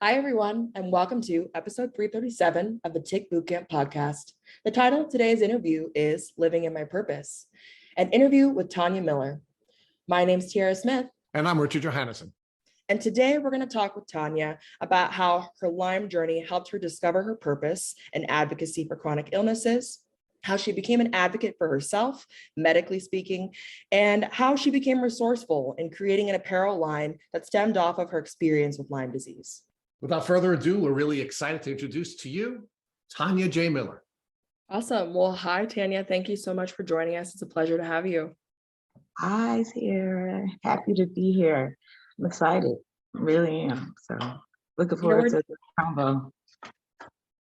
Hi, everyone, and welcome to episode 337 of the Tick Bootcamp podcast. The title of today's interview is Living in My Purpose, an interview with Tanya Miller. My name's Tiara Smith. And I'm Richard Johannesson. And today we're going to talk with Tanya about how her Lyme journey helped her discover her purpose and advocacy for chronic illnesses, how she became an advocate for herself, medically speaking, and how she became resourceful in creating an apparel line that stemmed off of her experience with Lyme disease. Without further ado, we're really excited to introduce to you Tanya J. Miller. Awesome. Well, hi, Tanya. Thank you so much for joining us. It's a pleasure to have you. Hi, Tiara. Happy to be here. I'm excited. I really am. So looking forward to the combo.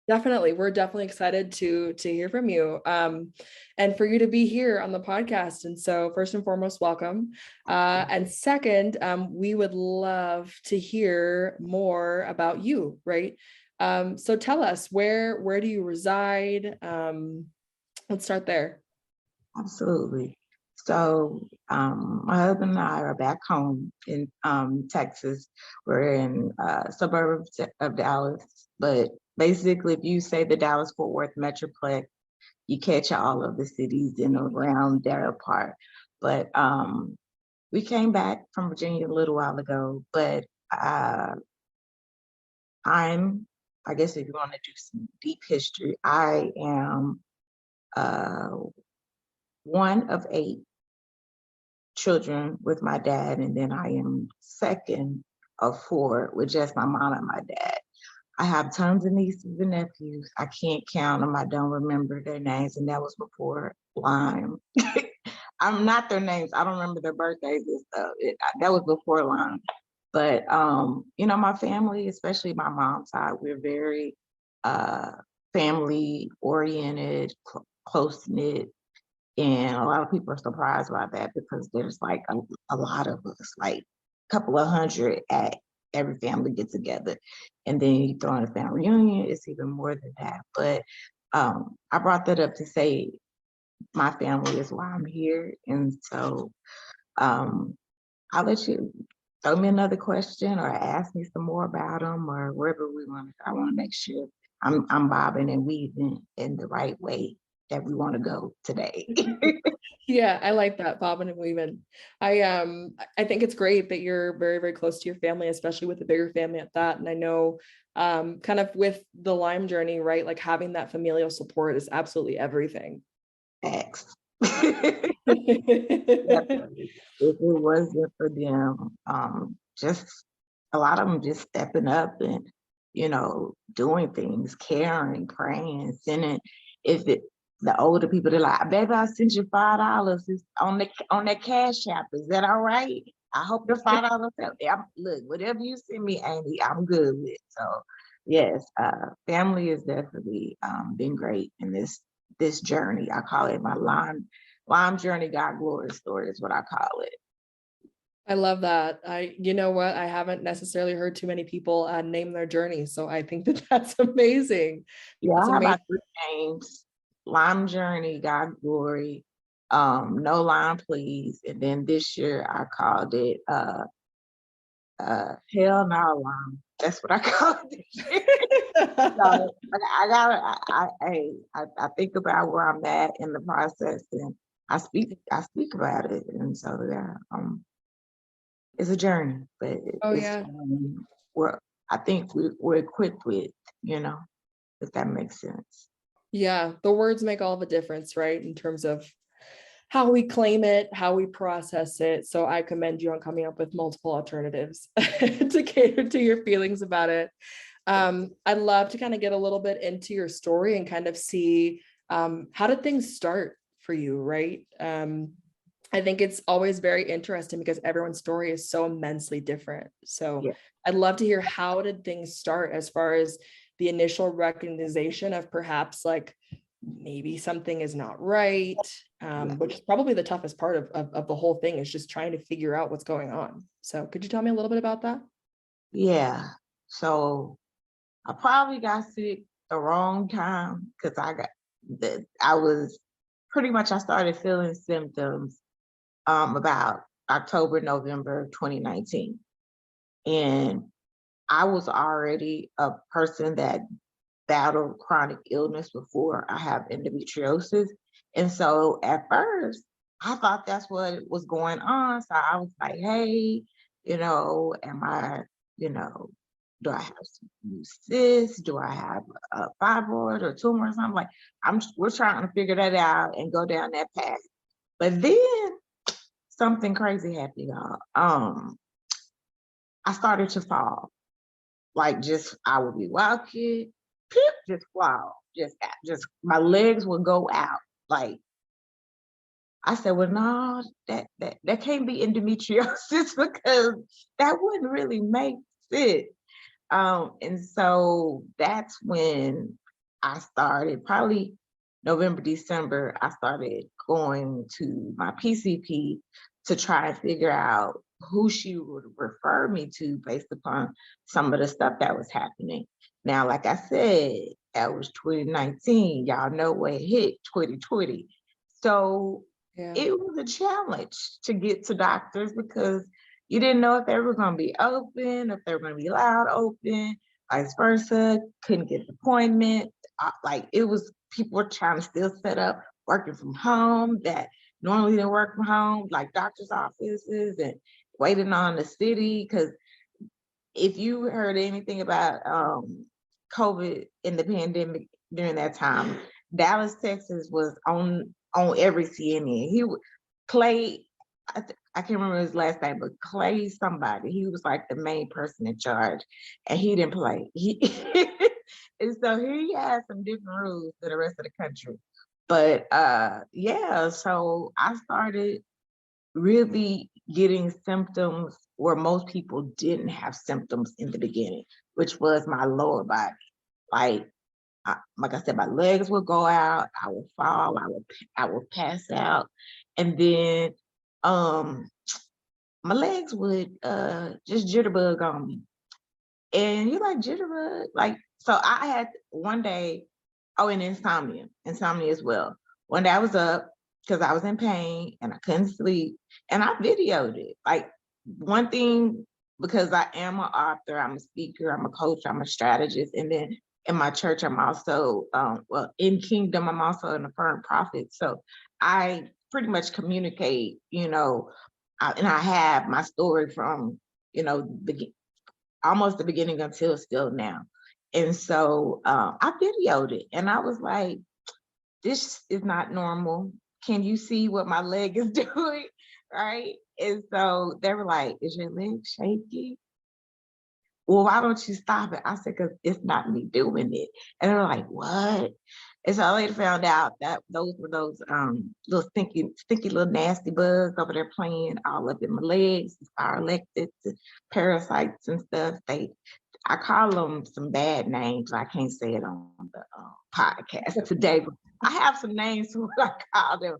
Definitely. We're definitely excited to hear from you and for you to be here on the podcast. And so first and foremost, welcome. And second, we would love to hear more about you, right? So tell us, where do you reside? Let's start there. Absolutely. So my husband and I are back home in Texas. We're in suburbs of Dallas, but basically, if you say the Dallas-Fort Worth Metroplex, you catch all of the cities in around that part. But we came back from Virginia a little while ago, but I guess if you want to do some deep history, I am one of 8 children with my dad, and then I am second of 4 with just my mom and my dad. I have tons of nieces and nephews. I can't count them. I don't remember their names, and that was before Lyme. I'm not their names. I don't remember their birthdays and stuff. That was before Lyme. But my family, especially my mom's side, we're very family oriented, close knit, and a lot of people are surprised by that because there's like a lot of us, like a couple of hundred at every family get together, and then you throw in a family reunion, it's even more than that. But I brought that up to say my family is why I'm here. And so I'll let you throw me another question or ask me some more about them or wherever we want. I want to make sure I'm bobbing and weaving in the right way that we want to go today. Yeah, I like that, bobbing and weaving. I think it's great that you're very, very close to your family, especially with a bigger family at that. And I know kind of with the Lyme journey, right? Like having that familial support is absolutely everything. X. If it wasn't for them, just a lot of them just stepping up and, doing things, caring, praying, sending. The older people, they're like, baby, I sent you $5 on that Cash App. Is that all right? I hope the $5. Look, whatever you send me, Amy, I'm good with. So yes, family has definitely been great in this journey. I call it my Lyme journey, God glory story is what I call it. I love that. You know what? I haven't necessarily heard too many people name their journey. So I think that that's amazing. Yeah, That's I have amazing. about 3 names. Lyme journey, God glory, no Lyme please. And then this year I called it hell no Lyme. That's what I called it. So I think about where I'm at in the process, and I speak about it. And so it's a journey, but I think we're equipped with, if that makes sense. Yeah, the words make all the difference, right? In terms of how we claim it, how we process it. So I commend you on coming up with multiple alternatives to cater to your feelings about it. I'd love to kind of get a little bit into your story and kind of see how did things start for you, right? I think it's always very interesting because everyone's story is so immensely different. So yeah. I'd love to hear, how did things start as far as the initial recognition of perhaps like maybe something is not right, which is probably the toughest part of the whole thing, is just trying to figure out what's going on. So could you tell me a little bit about that? Yeah. So I probably got sick the wrong time because I started feeling symptoms about October, November 2019. And I was already a person that battled chronic illness before I have endometriosis. And so at first, I thought that's what was going on. So I was like, hey, am I, you know, do I have some cysts? Do I have a fibroid or tumor or something? Like we're trying to figure that out and go down that path. But then something crazy happened, y'all. I started to fall. Like I would be walking, pip, just fall, just my legs would go out. Like I said, well, no, that can't be endometriosis because that wouldn't really make sense. And so that's when I started, probably November, December, I started going to my PCP to try and figure out who she would refer me to based upon some of the stuff that was happening. Now, like I said, that was 2019. Y'all know what hit 2020. So Yeah. it was a challenge to get to doctors because you didn't know if they were going to be open, if they were going to be loud open, vice versa. Couldn't get the appointment. Like it was, people were trying to still set up working from home that normally didn't work from home, like doctor's offices, and waiting on the city. Because if you heard anything about COVID in the pandemic during that time, Dallas, Texas was on every CNN. Clay, I can't remember his last name, but Clay somebody, he was like the main person in charge, and he didn't play. And so he had some different rules to the rest of the country. But yeah, so I started really getting symptoms where most people didn't have symptoms in the beginning, which was my lower body. Like I said, my legs would go out, I would fall, I would pass out, and then my legs would just jitterbug on me. And you like jitterbug? Like, so I had one day, oh, and insomnia as well. One day I was up because I was in pain and I couldn't sleep, and I videoed it. Like, one thing, because I am an author, I'm a speaker, I'm a coach, I'm a strategist, and then in my church, I'm also, well, in Kingdom, I'm also an affirmed prophet. So I pretty much communicate, and I have my story from, almost the beginning until still now. And so I videoed it and I was like, this is not normal. Can you see what my leg is doing? Right. And so they were like, is your leg shaky? Well, why don't you stop it? I said, because it's not me doing it. And they were like, what? And so I later found out that those were those little stinky little nasty bugs over there playing all up in my legs, elected parasites and stuff. I call them some bad names. I can't say it on the podcast today, but I have some names for what I call them.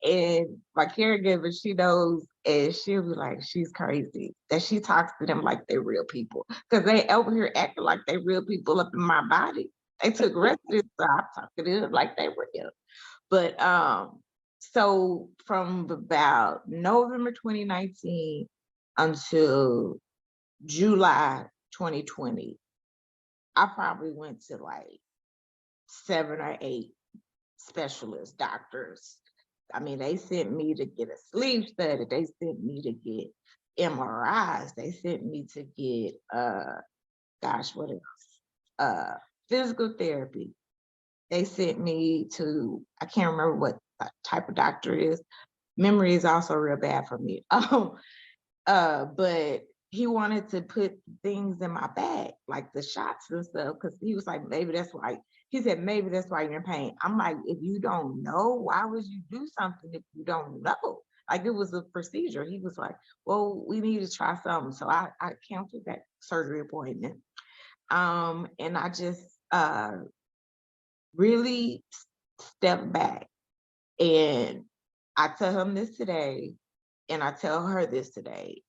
And my caregiver, she knows, and she'll be like, she's crazy. That she talks to them like they're real people. Because they over here acting like they're real people up in my body. They took residence, so I'm talking to them like they were real. But so from about November 2019 until July 2020, I probably went to like 7 or 8 specialist doctors. I mean, they sent me to get a sleep study. They sent me to get MRIs. They sent me to get what else? Physical therapy. They sent me to, I can't remember what type of doctor it is. Memory is also real bad for me. But he wanted to put things in my bag, like the shots and stuff, because he was like, maybe that's why. He said, maybe that's why you're in pain. I'm like, if you don't know, why would you do something if you don't know? Like, it was a procedure. He was like, well, we need to try something. So I canceled that surgery appointment. And I just really stepped back. And I tell him this today, and I tell her this today,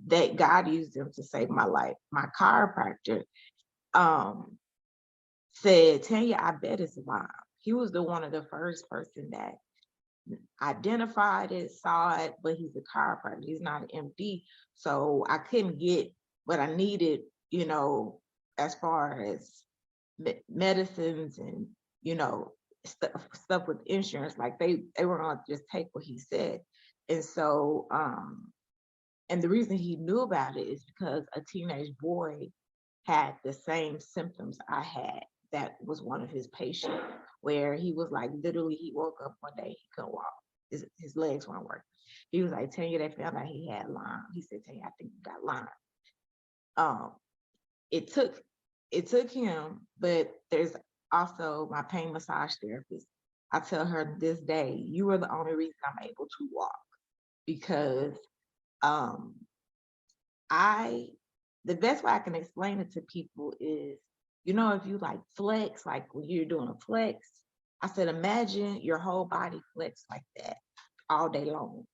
that God used them to save my life. My chiropractor said, Tanya, I bet it's Lyme. He was one of the first person that identified it, saw it, but he's a chiropractor. He's not an MD. So I couldn't get what I needed, you know, as far as medicines and, you know, stuff with insurance, like they were gonna just take what he said. And so, and the reason he knew about it is because a teenage boy had the same symptoms I had. That was one of his patients, where he was like, literally, he woke up one day, he couldn't walk. His legs weren't working. He was like, Tanya, they found out he had Lyme. He said, Tanya, I think you got Lyme. Um, it took him, but there's also my pain massage therapist. I tell her this day, you are the only reason I'm able to walk, because um the best way I can explain it to people is, you know, if you like flex, like when you're doing a flex, I said, imagine your whole body flex like that all day long.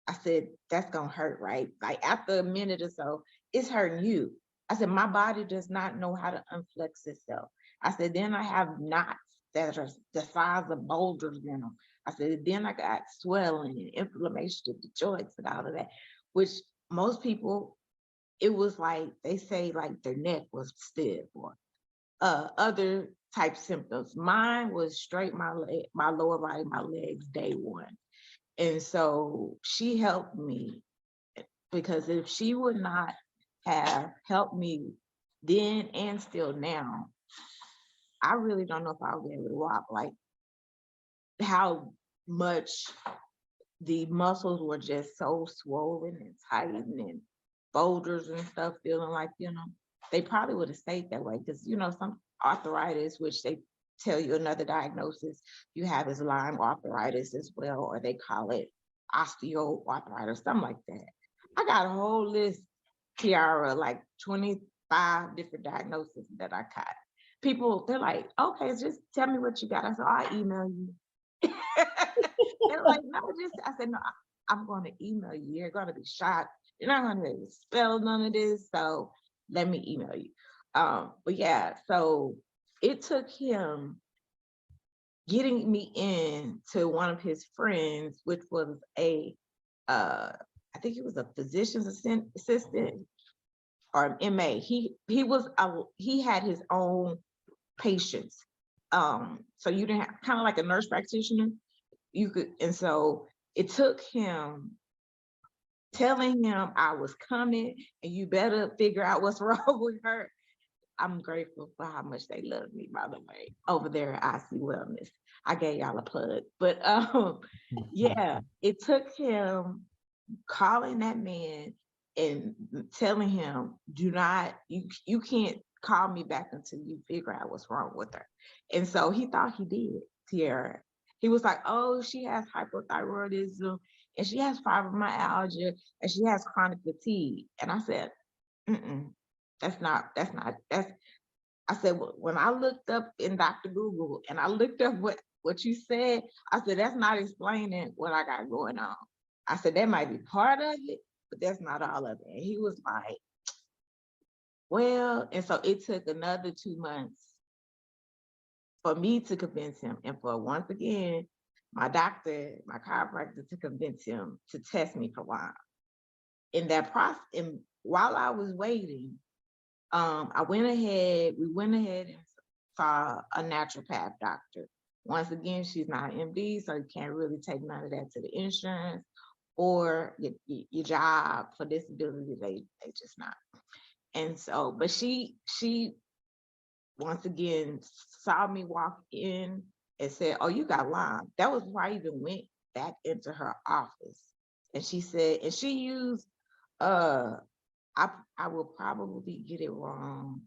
I said, that's gonna hurt, right? Like after a minute or so, it's hurting you. I said, my body does not know how to unflex itself. I said, then I have knots that are the size of boulders in them. I said, then I got swelling and inflammation of the joints and all of that, which most people, it was like, they say like their neck was stiff or other type symptoms. Mine was straight my leg, my lower body, my legs, day one. And so she helped me, because if she would not have helped me then and still now, I really don't know if I would be able to walk. Like how much the muscles were just so swollen and tight and boulders and stuff, feeling like, you know, they probably would have stayed that way, because, you know, some arthritis, which they tell you another diagnosis you have is Lyme arthritis as well, or they call it osteoarthritis, something like that. I got a whole list, Tiara, like 25 different diagnoses that I got. People, they're like, okay, just tell me what you got. I said, I'll email you. They're like, no, just, I said, no, I'm going to email you. You're going to be shocked. You're not going to be able to spell none of this. So let me email you. But yeah, so it took him getting me in to one of his friends, which was I think he was a physician's assistant or MA. He had his own patients. So you didn't have, kind of like a nurse practitioner. You could, and so it took him telling him I was coming and you better figure out what's wrong with her. I'm grateful for how much they love me, by the way, over there at IC Wellness. I gave y'all a plug. But yeah, it took him calling that man and telling him, you can't call me back until you figure out what's wrong with her. And so he thought he did, Tiara. He was like, oh, she has hypothyroidism and she has fibromyalgia and she has chronic fatigue. And I said, that's, I said, when I looked up in Dr. Google and I looked up what you said, I said, that's not explaining what I got going on. I said, that might be part of it, but that's not all of it. And he was like, well, and so it took another 2 months for me to convince him. And for once again, my doctor, my chiropractor, to convince him to test me for Lyme. In that process, and while I was waiting, we went ahead and saw a naturopath doctor. Once again, she's not an MD, so you can't really take none of that to the insurance or your job for disability. They just not. And so, but she once again saw me walk in and said, oh, you got Lyme. That was why I even went back into her office. And she said, and she used I will probably get it wrong.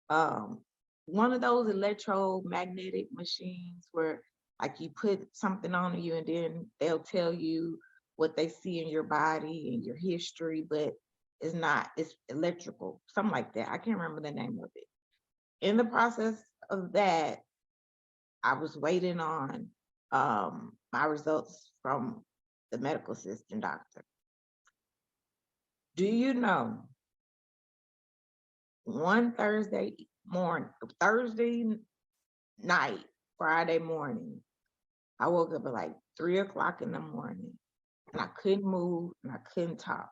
One of those electromagnetic machines where like you put something on you and then they'll tell you what they see in your body and your history, but it's electrical, something like that. I can't remember the name of it. In the process of that, I was waiting on my results from the medical assistant doctor. Do you know, one Thursday night, Friday morning, I woke up at like 3 o'clock in the morning and I couldn't move and I couldn't talk.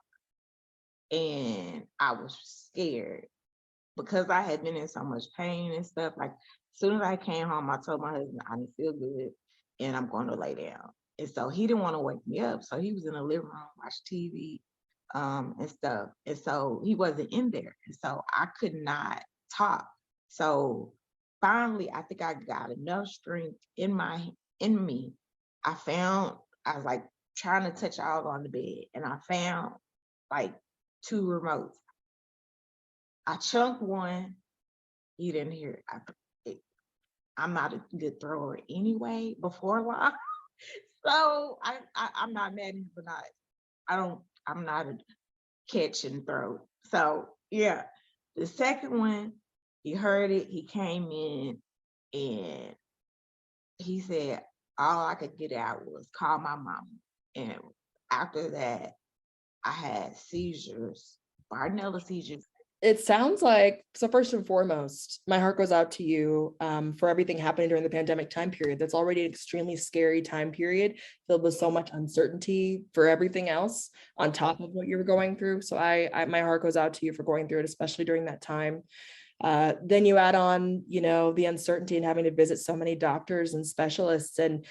and I was scared because I had been in so much pain and stuff. Like, as soon as I came home, I told my husband I didn't feel good and I'm going to lay down. And so he didn't want to wake me up. So he was in the living room, watching TV and stuff. And so he wasn't in there. And so I could not talk. So finally, I think I got enough strength in me. I was like trying to touch all on the bed, and I found like 2 remotes. I chunked one. He didn't hear it. I'm not a good thrower anyway before Lyme. So I'm not mad at him for not. I'm not a catch and throw. So yeah, the second one, he heard it. He came in and he said all I could get out was call my mama. And after that, I had seizures, Bartonella seizures. It sounds like, so first and foremost, my heart goes out to you for everything happening during the pandemic time period. That's already an extremely scary time period filled with so much uncertainty for everything else on top of what you were going through. So my heart goes out to you for going through it, especially during that time. Then you add on, the uncertainty and having to visit so many doctors and specialists, and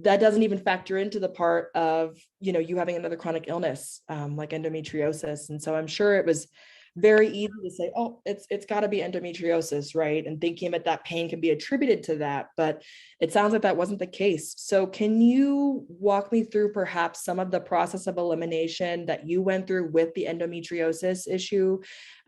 that doesn't even factor into the part of, you having another chronic illness like endometriosis. And so I'm sure it was very easy to say, oh, it's got to be endometriosis, right? And thinking that pain can be attributed to that, but it sounds like that wasn't the case. So can you walk me through perhaps some of the process of elimination that you went through with the endometriosis issue,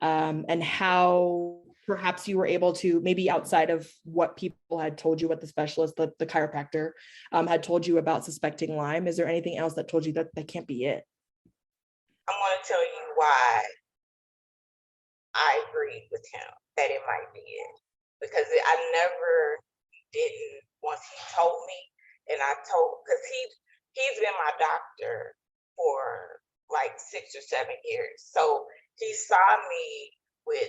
and how perhaps you were able to, maybe outside of what people had told you, what the specialist, the chiropractor had told you about suspecting Lyme? Is there anything else that told you that can't be it? I'm going to tell you why I agreed with him that it might be it, because I never didn't once he told me, and because he's been my doctor for like 6 or 7 years, so he saw me with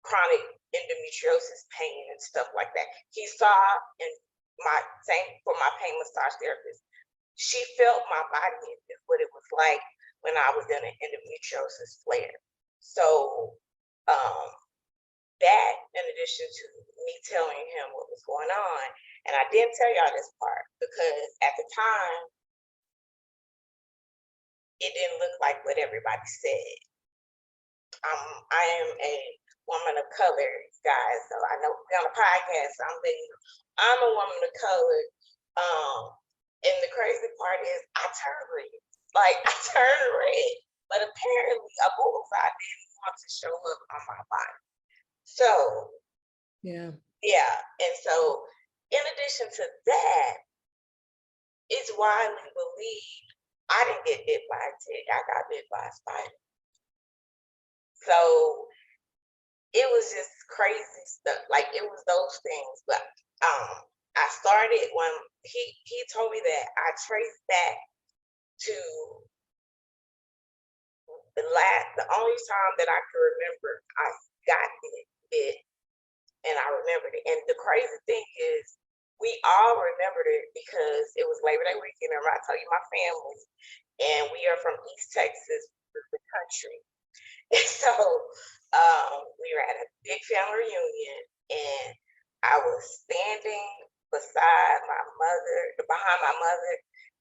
chronic endometriosis pain and stuff like that. He saw in for my pain massage therapist, she felt my body and what it was like when I was in an endometriosis flare. So that, in addition to me telling him what was going on, and I didn't tell y'all this part because at the time it didn't look like what everybody said. I am a woman of color, guys. So I know we're on a podcast. So I'm a woman of color. And the crazy part is I turned red. Like I turned red, but apparently a bullseye didn't want to show up on my body. So Yeah. And so in addition to that, it's widely believed I didn't get bit by a tick. I got bit by a spider. So it was just crazy stuff. Like it was those things. But I started when he told me that I traced back to the only time that I could remember I got bit, and I remembered it. And the crazy thing is we all remembered it because it was Labor Day weekend. Remember I told you my family, and we are from East Texas, the country. And so we were at a big family reunion, and I was standing behind my mother,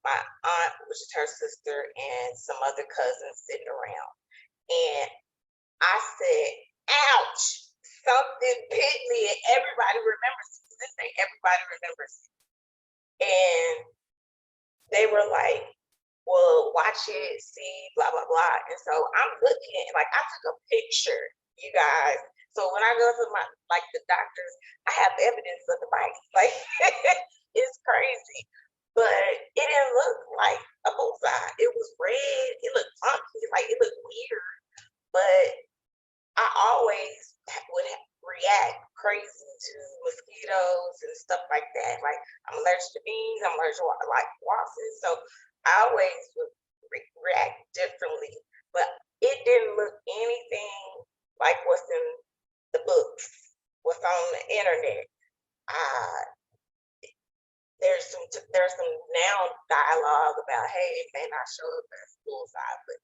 my aunt, which is her sister, and some other cousins sitting around. And I said, ouch, something bit me, and everybody remembers this day, everybody remembers. And they were like, well, watch it, see, blah, blah, blah. And so I'm looking, like I took a picture, you guys. So when I go to the doctors, I have evidence of the bite. Like, it's crazy. But it didn't look like a bullseye. It was red. It looked funky. Like, it looked weird. But I always would react crazy to mosquitoes and stuff like that. Like, I'm allergic to bees. I'm allergic to like wasps. So I always would react differently. But it didn't look anything like what's in the books, what's on the internet. There's some now dialogue about, hey, it may not show up as bullseye, but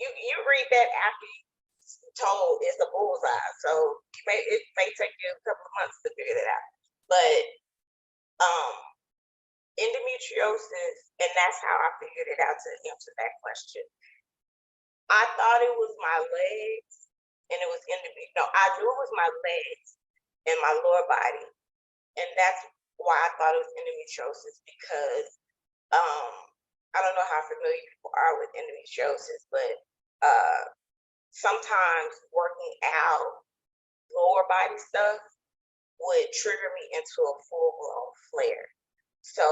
you read that after you told it's a bullseye, so it may take you a couple of months to figure that out. But endometriosis, and that's how I figured it out to answer that question. I thought it was my legs, and it was no, I knew it was my legs and my lower body, and that's why I thought it was endometriosis, because I don't know how familiar people are with endometriosis, but sometimes working out lower body stuff would trigger me into a full-blown flare. So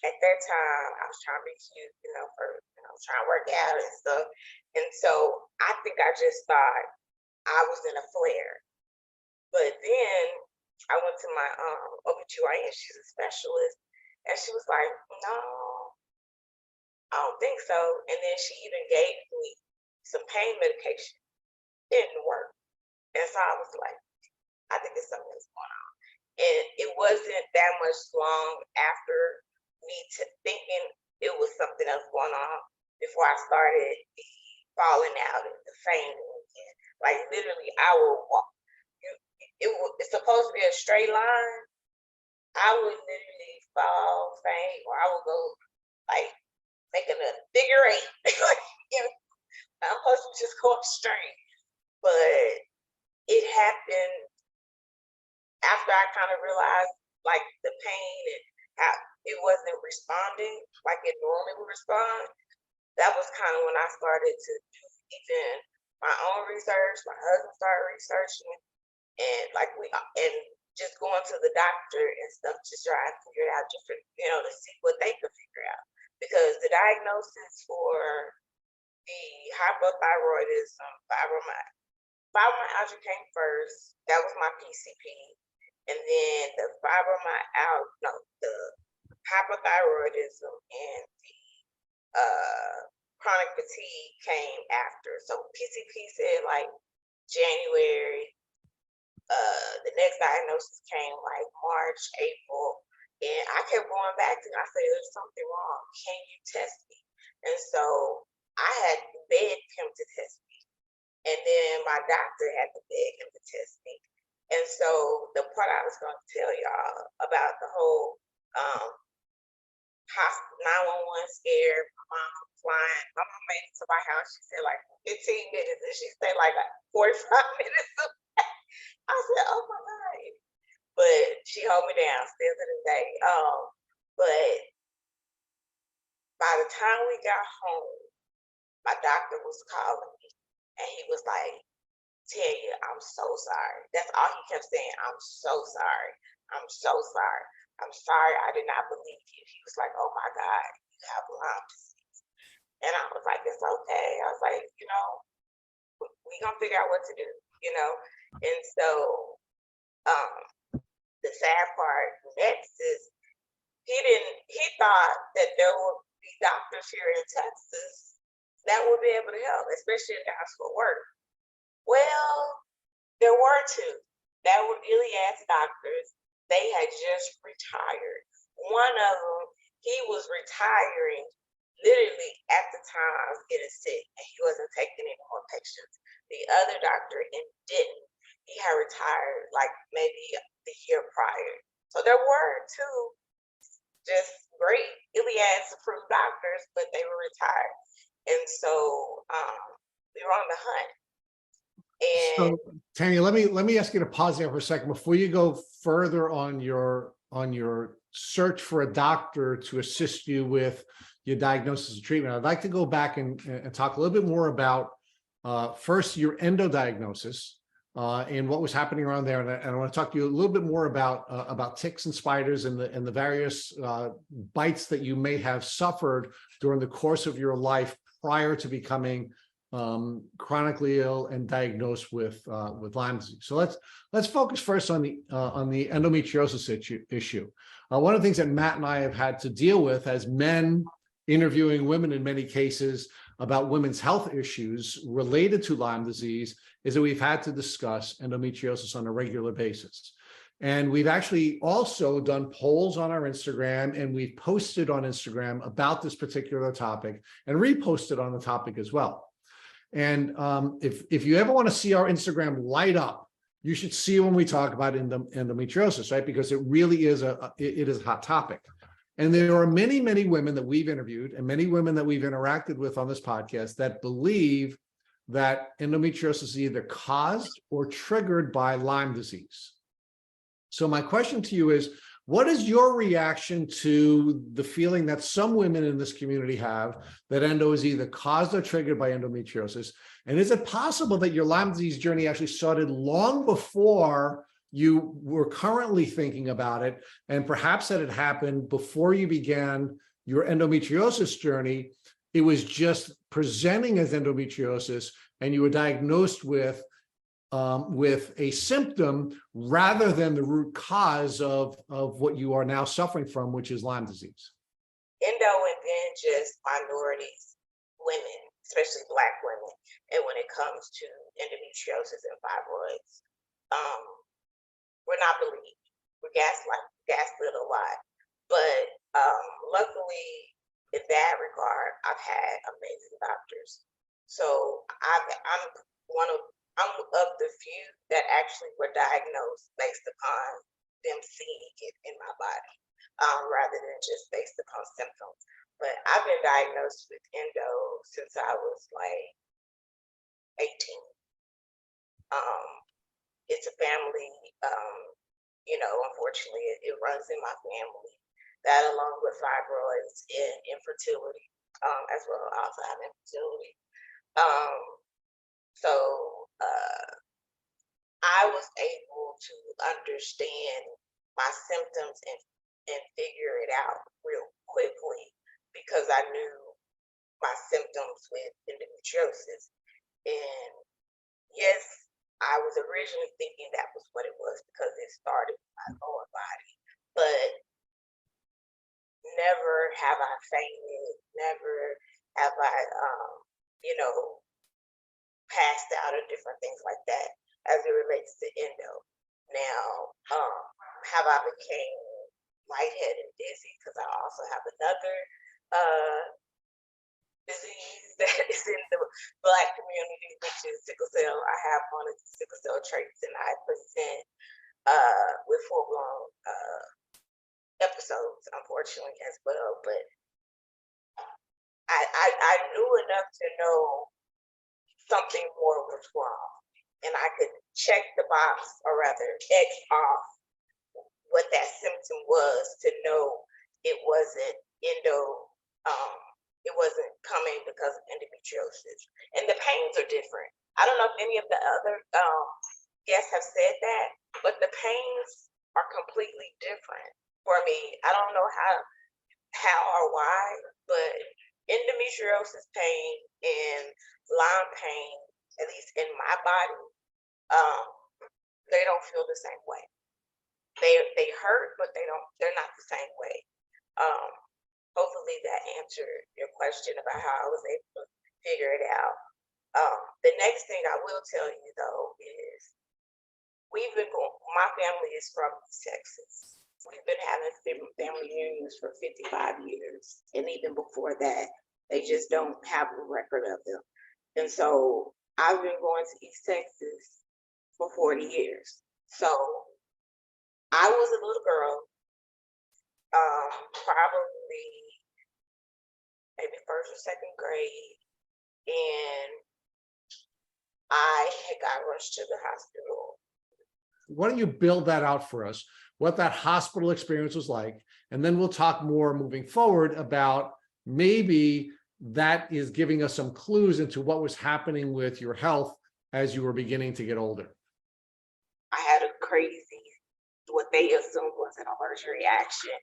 at that time, I was trying to be cute, trying to work out and stuff. And so I think I just thought I was in a flare. But then I went to my OBGYN, she's a specialist, and she was like, no, I don't think so. And then she even gave me some pain medication. Didn't work. And so I was like, I think it's something that's going on. And it wasn't that much long after me thinking it was something else going on before I started falling out and the fainting again. Like literally, I will walk. It's supposed to be a straight line. I would literally fall, faint, or I would go like making a figure eight. I'm supposed to just go straight, but it happened after I kind of realized like the pain and how it wasn't responding like it normally would respond. That was kind of when I started to do even my own research. My husband started researching, and and just going to the doctor and stuff to try and figure out different, to see what they could figure out. Because the diagnosis for the hypothyroidism, fibromyalgia came first. That was my PCP. And then the the hypothyroidism and the chronic fatigue came after. So PCP said like January. The next diagnosis came like March, April, and I kept going back to him. I said, there's something wrong. Can you test me? And so I had to beg him to test me. And then my doctor had to beg him to test me. And so the part I was going to tell y'all about the whole 911 scare, my mom flying. My mom made it to my house. She said like 15 minutes, and she stayed like 45 minutes. I said, oh my God. But she held me down still to this day. But by the time we got home, my doctor was calling me, and he was like, Tanya, I'm so sorry. That's all he kept saying. I'm so sorry. I'm so sorry. I'm sorry. I did not believe you. He was like, oh my God, you have Lyme disease. And I was like, it's okay. I was like, we gonna figure out what to do, And so the sad part next is he thought that there would be doctors here in Texas that would be able to help, especially in Dallas Fort Worth. Well, there were two that were Gilead's doctors. They had just retired. One of them, he was retiring literally at the time I was getting sick, and he wasn't taking any more patients. The other doctor didn't. He had retired like maybe the year prior. So there were two just great Gilead's approved doctors, but they were retired. And so we were on the hunt. And So, Tanya, let me ask you to pause there for a second before you go further on your search for a doctor to assist you with your diagnosis and treatment. I'd like to go back and talk a little bit more about first your endodiagnosis and what was happening around there. And I want to talk to you a little bit more about ticks and spiders and the various bites that you may have suffered during the course of your life prior to becoming chronically ill and diagnosed with Lyme disease. So let's focus first on the endometriosis issue. One of the things that Matt and I have had to deal with as men interviewing women in many cases about women's health issues related to Lyme disease is that we've had to discuss endometriosis on a regular basis. And we've actually also done polls on our Instagram, and we've posted on Instagram about this particular topic and reposted on the topic as well. And if you ever want to see our Instagram light up, you should see when we talk about endometriosis, right? Because it really is it is a hot topic. And there are many, many women that we've interviewed and many women that we've interacted with on this podcast that believe that endometriosis is either caused or triggered by Lyme disease. So my question to you is, what is your reaction to the feeling that some women in this community have that endo is either caused or triggered by endometriosis? And is it possible that your Lyme disease journey actually started long before you were currently thinking about it, and perhaps that it happened before you began your endometriosis journey? It was just presenting as endometriosis, and you were diagnosed with a symptom rather than the root cause of what you are now suffering from, which is Lyme disease. Endo and then just minorities, women, especially Black women, and when it comes to endometriosis and fibroids, we're not believed. We're gaslit a lot. But luckily, in that regard, I've had amazing doctors. So I'm of the few that actually were diagnosed based upon them seeing it in my body, rather than just based upon symptoms. But I've been diagnosed with endo since I was like 18. It's a family, unfortunately, it runs in my family. That, along with fibroids and infertility, as well, I also have infertility. So I was able to understand my symptoms and figure it out real quickly because I knew my symptoms with endometriosis. And yes, I was originally thinking that was what it was because it started with my lower body, but never have I fainted, never have I, passed out or different things like that as it relates to endo. Now, have I became lightheaded and dizzy because I also have another disease that is in the Black community, which is sickle cell. I have one of the sickle cell traits, and I present with full-blown episodes, unfortunately, as well. But I knew enough to know something more was wrong, and I could check the box, or rather X off what that symptom was to know it wasn't it wasn't coming because of endometriosis. And the pains are different. I don't know if any of the other guests have said that, but the pains are completely different for me. I don't know how or why, but endometriosis pain and Lyme pain, at least in my body, they don't feel the same way. They hurt, but they're not the same way. Hopefully that answered your question about how I was able to figure it out. The next thing I will tell you though is my family is from Texas. We've been having family reunions for 55 years. And even before that, they just don't have a record of them. And so I've been going to East Texas for 40 years. So I was a little girl, probably maybe first or second grade, and I had got rushed to the hospital. Why don't you build that out for us, what that hospital experience was like, and then we'll talk more moving forward about maybe that is giving us some clues into what was happening with your health as you were beginning to get older. I had a crazy, what they assumed was an allergic reaction,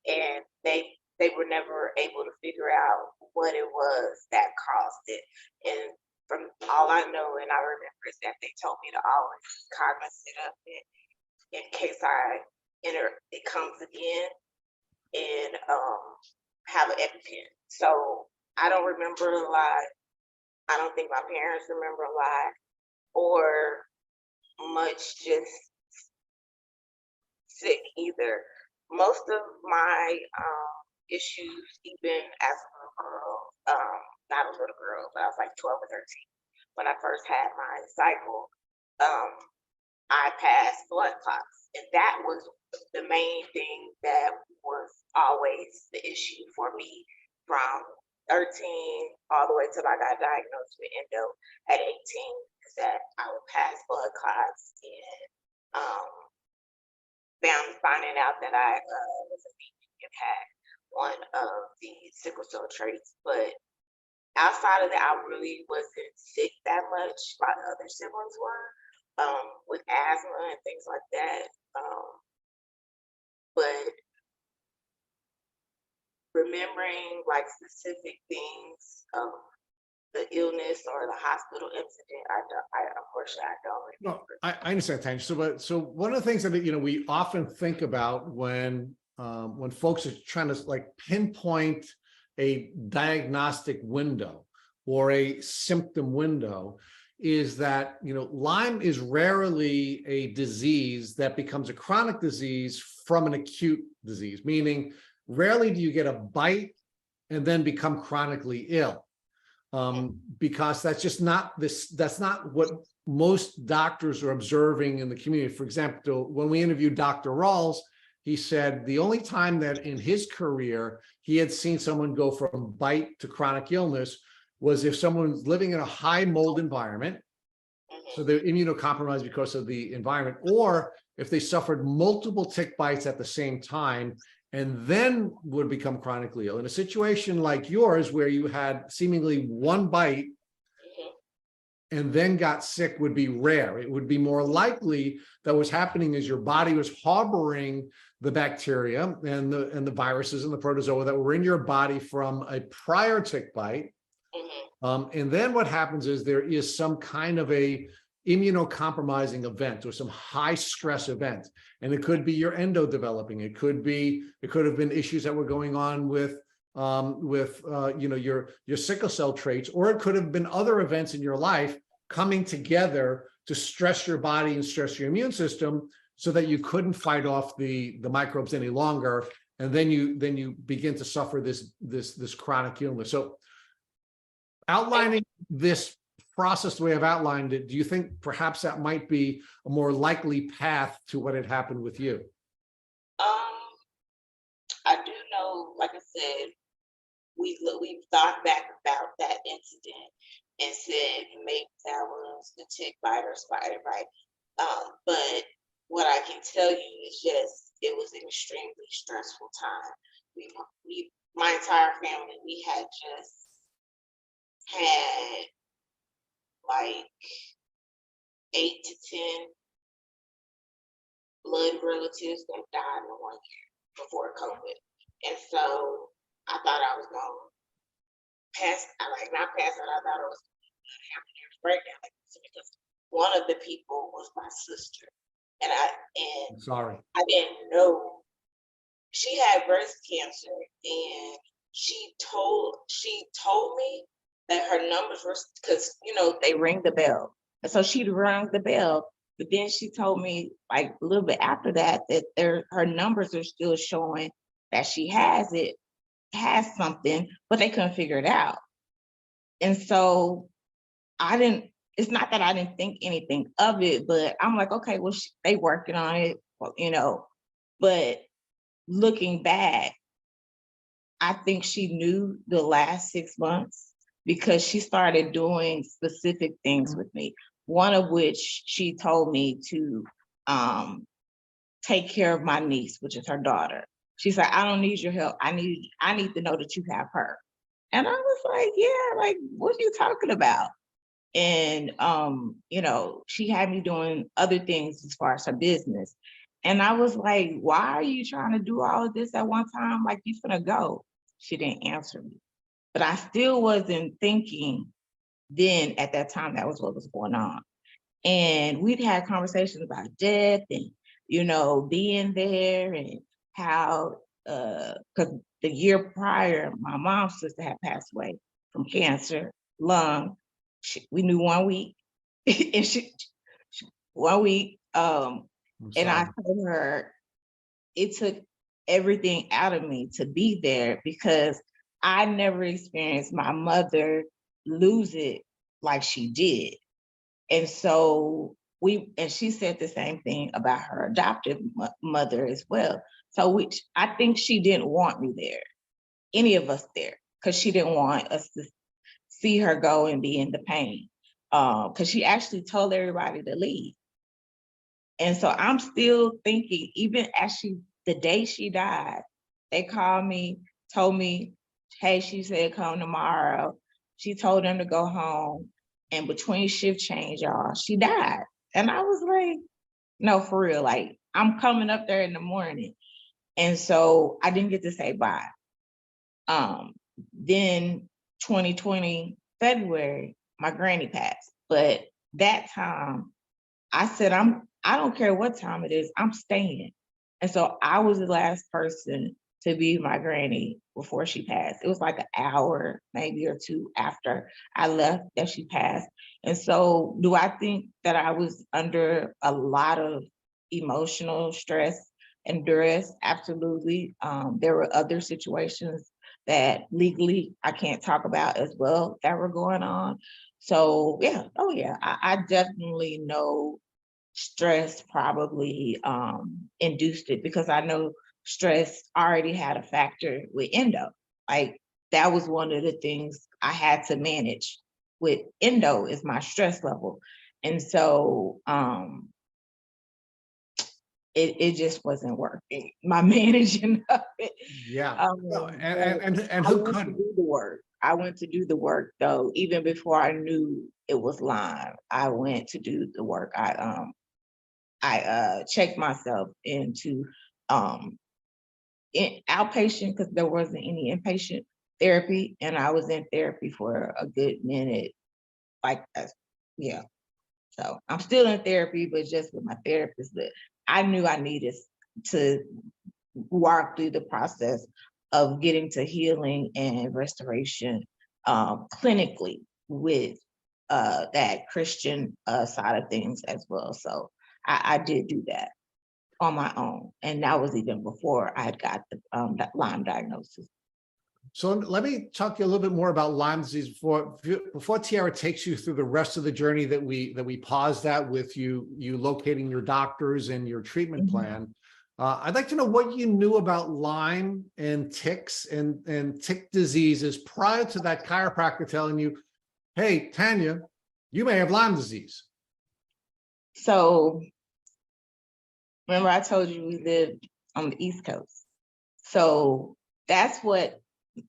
and they were never able to figure out what it was that caused it. And from all I know, and I remember, is that they told me to always cognizant of it in case it comes again, and have an EpiPen. So I don't remember a lot. I don't think my parents remember a lot, or much, just sick either. Most of my issues, even as a little girl, not a little girl, but I was like 12 or 13, when I first had my cycle, I passed blood clots. And that was the main thing that was always the issue for me from 13 all the way till I got diagnosed with endo at 18, is that I would pass blood clots and finding out that I was anemic and had one of the sickle cell traits. But outside of that, I really wasn't sick that much like other siblings were, with asthma and things like that. But remembering like specific things of the illness or the hospital incident, unfortunately I don't No, remember. I understand, Tanya. So one of the things that we often think about when folks are trying to like pinpoint a diagnostic window or a symptom window is that Lyme is rarely a disease that becomes a chronic disease from an acute disease, meaning rarely do you get a bite and then become chronically ill. Because that's not what most doctors are observing in the community. For example, when we interviewed Dr. Rawls, he said the only time that in his career he had seen someone go from bite to chronic illness was if someone's living in a high mold environment, so they're immunocompromised because of the environment, or if they suffered multiple tick bites at the same time and then would become chronically ill. In a situation like yours, where you had seemingly one bite and then got sick, would be rare. It would be more likely that what's happening is your body was harboring the bacteria and the viruses and the protozoa that were in your body from a prior tick bite. And then what happens is there is some kind of a immunocompromising event or some high stress event. And it could be your endo developing. It could have been issues that were going on with your sickle cell traits, or it could have been other events in your life coming together to stress your body and stress your immune system so that you couldn't fight off the microbes any longer. And then you begin to suffer this chronic illness. So outlining this process the way I've outlined it, do you think perhaps that might be a more likely path to what had happened with you? I do know, like I said, we've thought back about that incident and said maybe that was the tick bite or spider bite. But what I can tell you is just it was an extremely stressful time. My entire family, we had just had like 8 to 10 blood relatives that died in 1 year before COVID. And so I thought I was going to pass, not pass out, I thought I was pregnant, because one of the people was my sister. And I'm sorry. I didn't know she had breast cancer, and she told me that her numbers were, because they ring the bell, and so she'd rung the bell, but then she told me like a little bit after that her numbers are still showing that she has something, but they couldn't figure it out. And so it's not that I didn't think anything of it, but I'm like, okay, well, they working on it, but looking back, I think she knew the last 6 months because she started doing specific things with me. One of which she told me to take care of my niece, which is her daughter. She said, I don't need your help. I need to know that you have her. And I was like, yeah, like, what are you talking about? And, she had me doing other things as far as her business. And I was like, why are you trying to do all of this at one time? Like, you finna go. She didn't answer me. But I still wasn't thinking then at that time that was what was going on. And we'd had conversations about death and, being there and how, because the year prior, my mom's sister had passed away from cancer, lung. We knew 1 week, and 1 week. And I told her, it took everything out of me to be there because I never experienced my mother lose it like she did. And so and she said the same thing about her adoptive mother as well. So I think she didn't want me there, any of us there, because she didn't want us to see her go and be in the pain. Because she actually told everybody to leave. And so I'm still thinking, even as the day she died, they called me, told me, hey, she said come tomorrow. She told them to go home. And between shift change, y'all, she died. And I was like, no, for real, like I'm coming up there in the morning. And so I didn't get to say bye. Then 2020, February, my granny passed. But that time I said, I don't care what time it is, I'm staying. And so I was the last person to be my granny before she passed. It was like an hour, maybe or two after I left that she passed. And so do I think that I was under a lot of emotional stress and duress? Absolutely. There were other situations that legally I can't talk about as well that were going on. So yeah, oh yeah, I definitely know stress probably induced it because I know stress already had a factor with endo. Like that was one of the things I had to manage with endo is my stress level. And so it just wasn't working. My managing of it. Yeah. No, and I who went to couldn't? do the work. I went to do the work though, even before I knew it was Lyme. I went to do the work. I checked myself into outpatient because there wasn't any inpatient therapy, and I was in therapy for a good minute. Like, yeah. So I'm still in therapy, but just with my therapist. But I knew I needed to walk through the process of getting to healing and restoration clinically with that Christian side of things as well. So I did do that on my own. And that was even before I had got that Lyme diagnosis. So let me talk to you a little bit more about Lyme disease before Tiara takes you through the rest of the journey that we paused at with you locating your doctors and your treatment plan. I'd like to know what you knew about Lyme and ticks and tick diseases prior to that chiropractor telling you, hey, Tanya, you may have Lyme disease. So remember I told you we lived on the East Coast. So that's what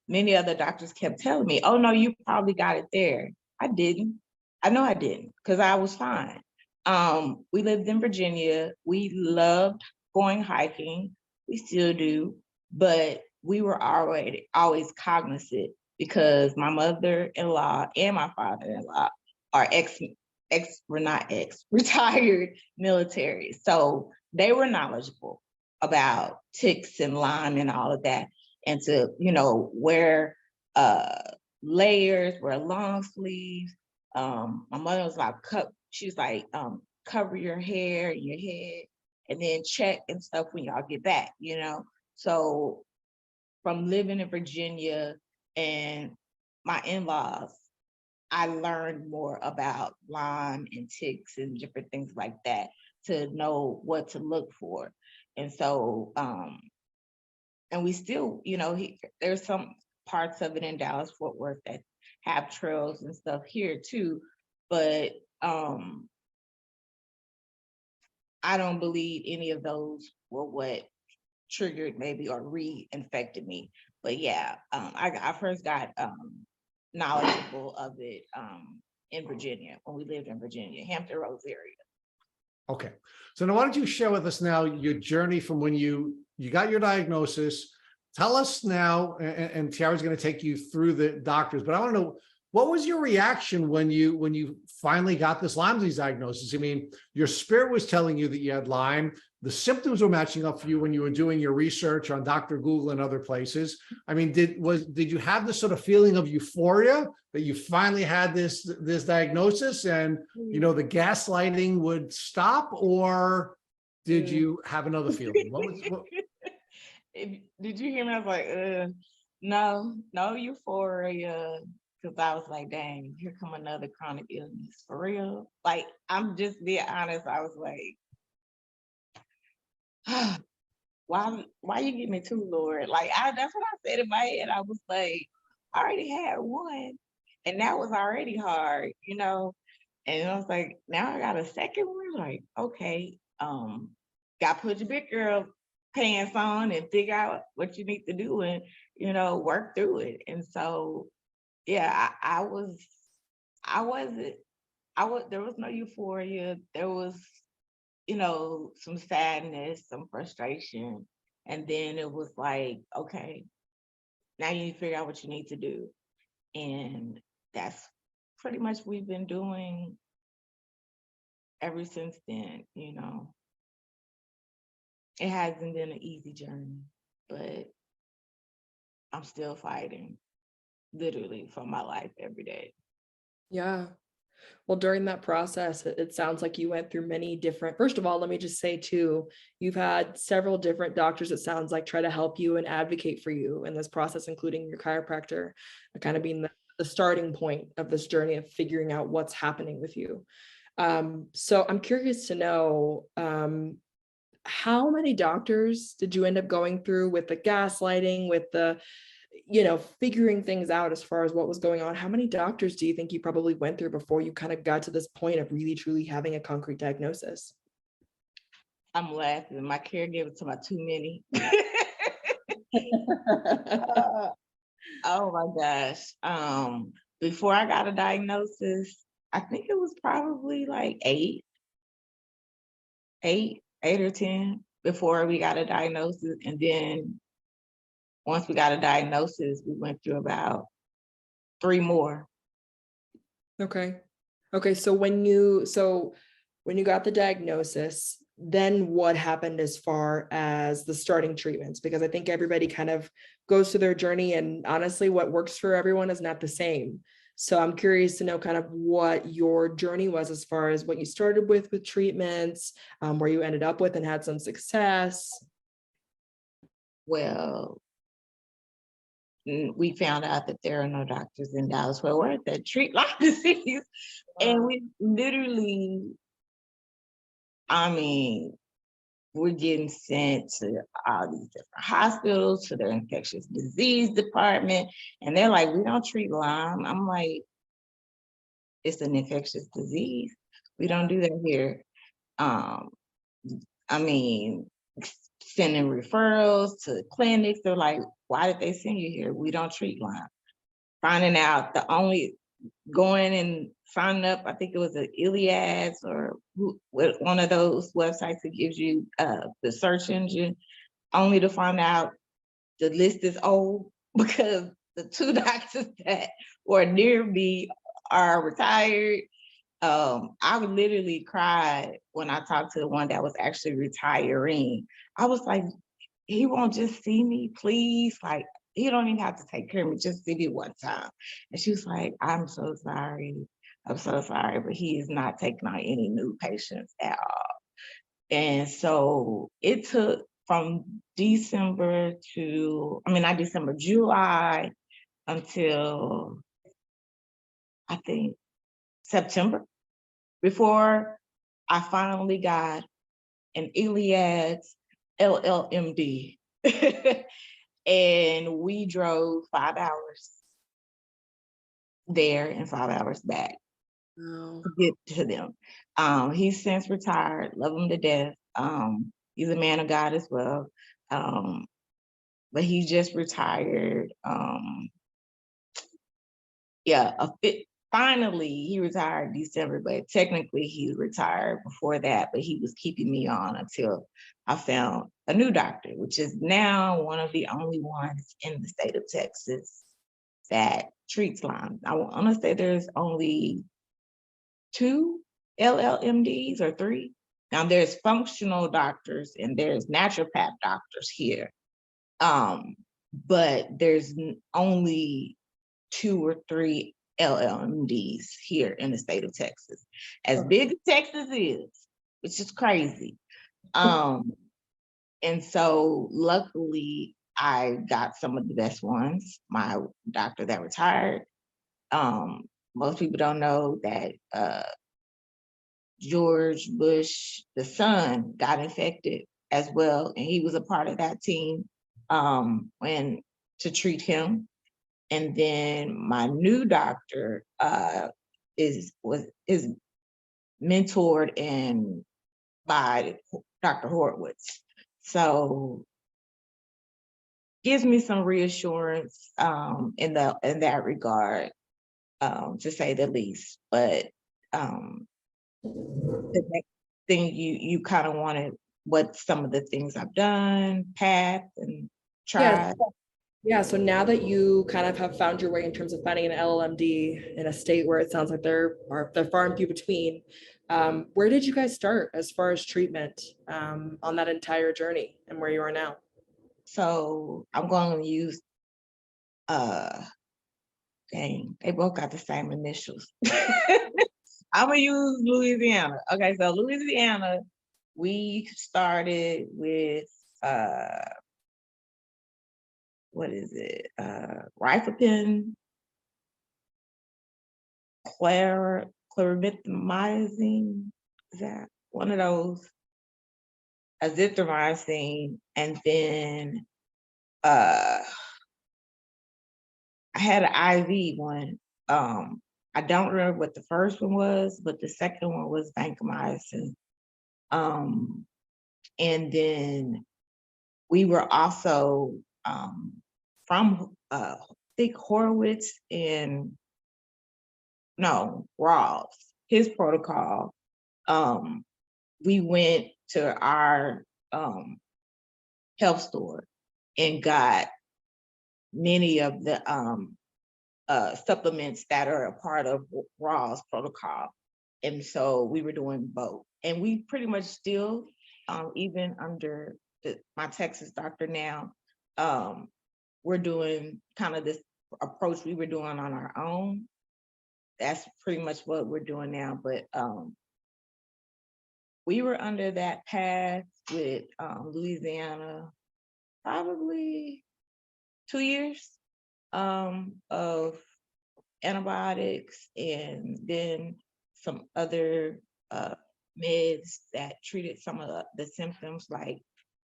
many other doctors kept telling me. Oh no, you probably got it there. I didn't. I know I didn't because I was fine. We lived in Virginia. We loved going hiking. We still do, but we were always cognizant because my mother-in-law and my father-in-law are retired military. So they were knowledgeable about ticks and Lyme and all of that. And to, wear layers, wear long sleeves. My mother was like, she's like, cover your hair and your head and then check and stuff when y'all get back, So from living in Virginia and my in-laws, I learned more about Lyme and ticks and different things like that to know what to look for. And so, and we still, there's some parts of it in Dallas, Fort Worth that have trails and stuff here too. But I don't believe any of those were what triggered maybe or reinfected me. But yeah, I first got knowledgeable of it in Virginia when we lived in Virginia, Hampton Roads area. Okay, so now why don't you share with us now your journey from when you got your diagnosis. Tell us now, and Tiara's going to take you through the doctors, but I want to know, what was your reaction when you finally got this Lyme disease diagnosis? I mean, your spirit was telling you that you had Lyme. The symptoms were matching up for you when you were doing your research on Dr. Google and other places. I mean, did you have this sort of feeling of euphoria that you finally had this diagnosis and, the gaslighting would stop, or did you have another feeling? did you hear me? I was like, no euphoria. Cause I was like, dang, here come another chronic illness for real. Like, I'm just being honest. I was like, why you give me two, Lord? Like, that's what I said in my head. I was like, I already had one, and that was already hard, you know. And I was like, now I got a second one. Like, okay, got to put your big girl pants on and figure out what you need to do and, you know, work through it. And so, yeah, I wasn't, there was no euphoria. There was, you know, some sadness, some frustration. And then it was like, okay, now you need to figure out what you need to do. And that's pretty much we've been doing ever since then, you know. It hasn't been an easy journey, but I'm still fighting literally for my life every day. Yeah. Well, during that process, it sounds like you went through many different, first of all, let me just say too, you've had several different doctors, it sounds like, try to help you and advocate for you in this process, including your chiropractor, kind of being the starting point of this journey of figuring out what's happening with you. So I'm curious to know, how many doctors did you end up going through with the gaslighting, with the, you know, figuring things out as far as what was going on? How many doctors do you think you probably went through before you kind of got to this point of really truly having a concrete diagnosis? I'm laughing. My caregiver told about too many. Oh my gosh. Before I got a diagnosis, I think it was probably like eight or 10 before we got a diagnosis. And then once we got a diagnosis, we went through about 3 more. Okay. Okay. So when you got the diagnosis, then what happened as far as the starting treatments? Because I think everybody kind of goes through their journey, and honestly, what works for everyone is not the same. So I'm curious to know kind of what your journey was as far as what you started with treatments, where you ended up with and had some success. Well, we found out that there are no doctors in Dallas Fort Worth that treat Lyme disease. And we literally, I mean, we're getting sent to all these different hospitals, to their infectious disease department. And they're like, we don't treat Lyme. I'm like, it's an infectious disease. We don't do that here. I mean, sending referrals to clinics. They're like, why did they send you here? We don't treat Lyme. Finding out going and signing up, I think it was an Iliads or one of those websites that gives you the search engine, only to find out the list is old because the 2 doctors that were near me are retired. I literally cried when I talked to the one that was actually retiring. I was like, he won't just see me, please? Like, you don't even have to take care of me, just see me one time. And she was like, I'm so sorry, but he is not taking on any new patients at all. And so it took from July until I think September before I finally got an Iliad's LLMD. And we drove 5 hours there and 5 hours back to get to them. He's since retired, love him to death. He's a man of God as well. But he just retired. Finally, he retired December, but technically he retired before that, but he was keeping me on until I found a new doctor, which is now one of the only ones in the state of Texas that treats Lyme. I want to say there's only 2 LLMDs or 3. Now there's functional doctors and there's naturopath doctors here. But there's only 2 or 3 LLMDs here in the state of Texas. As big as Texas is, which is crazy. And so luckily I got some of the best ones. My doctor that retired, most people don't know that George Bush, the son, got infected as well. And he was a part of that team when to treat him. And then my new doctor is mentored and by Dr. Horowitz. So gives me some reassurance in that regard, to say the least. But the next thing you kind of wanted what some of the things I've done, path and Yeah. tried. Yeah. So now that you kind of have found your way in terms of finding an LLMD in a state where it sounds like they're far and few between, where did you guys start as far as treatment on that entire journey and where you are now? So I'm going to use dang, they both got the same initials. I'm gonna use Louisiana. Okay, so Louisiana, we started with what is it? Rifapin, clarithromycin, is that one of those? Azithromycin, and then I had an IV one. I don't remember what the first one was, but the second one was vancomycin. And then we were also from I think Horowitz and Rawls, his protocol. We went to our health store and got many of the supplements that are a part of Rawls protocol. And so we were doing both. And we pretty much still, even under my Texas doctor now, we're doing kind of this approach we were doing on our own. That's pretty much what we're doing now. But we were under that path with Louisiana, probably 2 years of antibiotics and then some other meds that treated some of the symptoms, like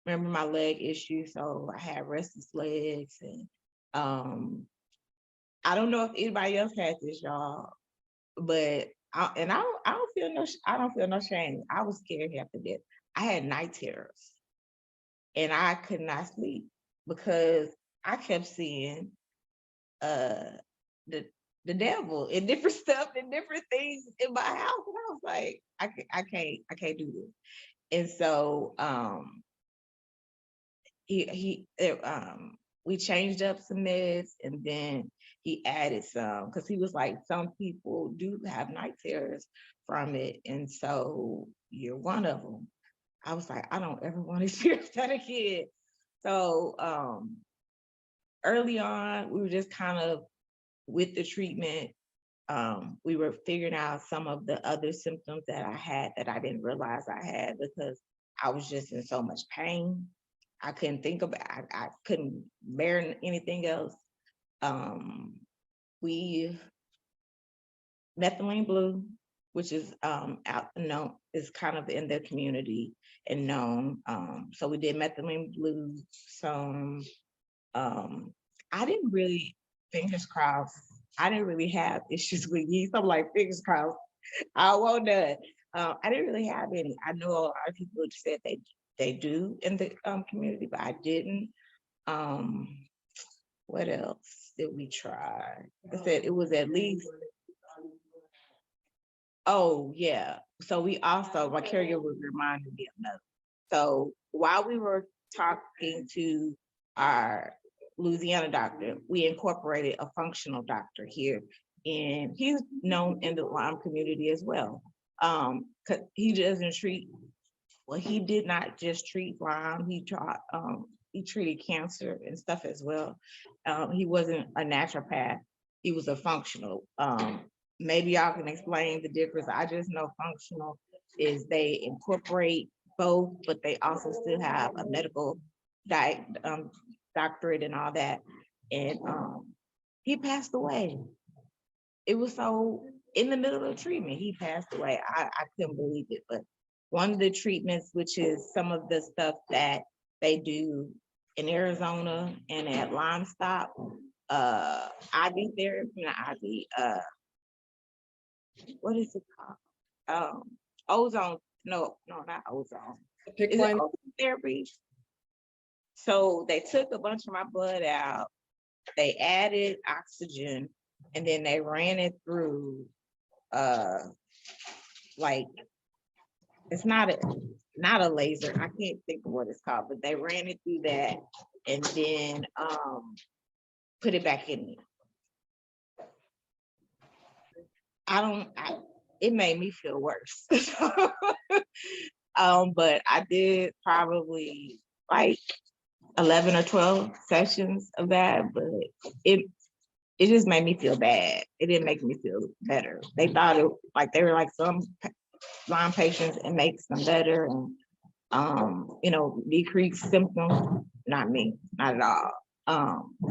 remember my leg issue, so I had restless legs. And I don't know if anybody else had this, y'all, but I don't feel no shame. I was scared half to death. I had night terrors and I could not sleep because I kept seeing the devil and different stuff and different things in my house. And I was like, I can't do this. And so we changed up some meds, and then he added some because he was like, some people do have night terrors from it, and so you're one of them. I was like, I don't ever want to experience that again. So early on, we were just kind of with the treatment. We were figuring out some of the other symptoms that I had that I didn't realize I had because I was just in so much pain. I couldn't think about, I couldn't bear anything else. We methylene blue, which is known, is kind of in the community and known. So we did methylene blue. Some I didn't really, fingers crossed, I didn't really have issues with yeast. I'm like, fingers crossed, I won't none. I didn't really have any. I know a lot of people said they do in the community, but I didn't. What else did we try? I said it was at least. Oh yeah. So we also, my caregiver reminded me of another. So while we were talking to our Louisiana doctor, we incorporated a functional doctor here, and he's known in the Lyme community as well. 'Cause he doesn't treat, well, he did not just treat Lyme, he treated cancer and stuff as well. He wasn't a naturopath, he was a functional. Maybe y'all can explain the difference. I just know functional is they incorporate both, but they also still have a medical doctorate and all that. And he passed away. It was so in the middle of treatment, he passed away. I couldn't believe it. But one of the treatments, which is some of the stuff that they do in Arizona and at Lyme Stop, IV therapy, not IV, what is it called? Ozone, no, not ozone. PICC Is it line. ozone therapy? So they took a bunch of my blood out, they added oxygen, and then they ran it through like, it's not a laser, I can't think of what it's called, but they ran it through that and then put it back in there. It made me feel worse. But I did probably like 11 or 12 sessions of that, but it just made me feel bad. It didn't make me feel better. They thought it like they were like some Lyme patients, it makes them better and decrease symptoms. Not me, not at all.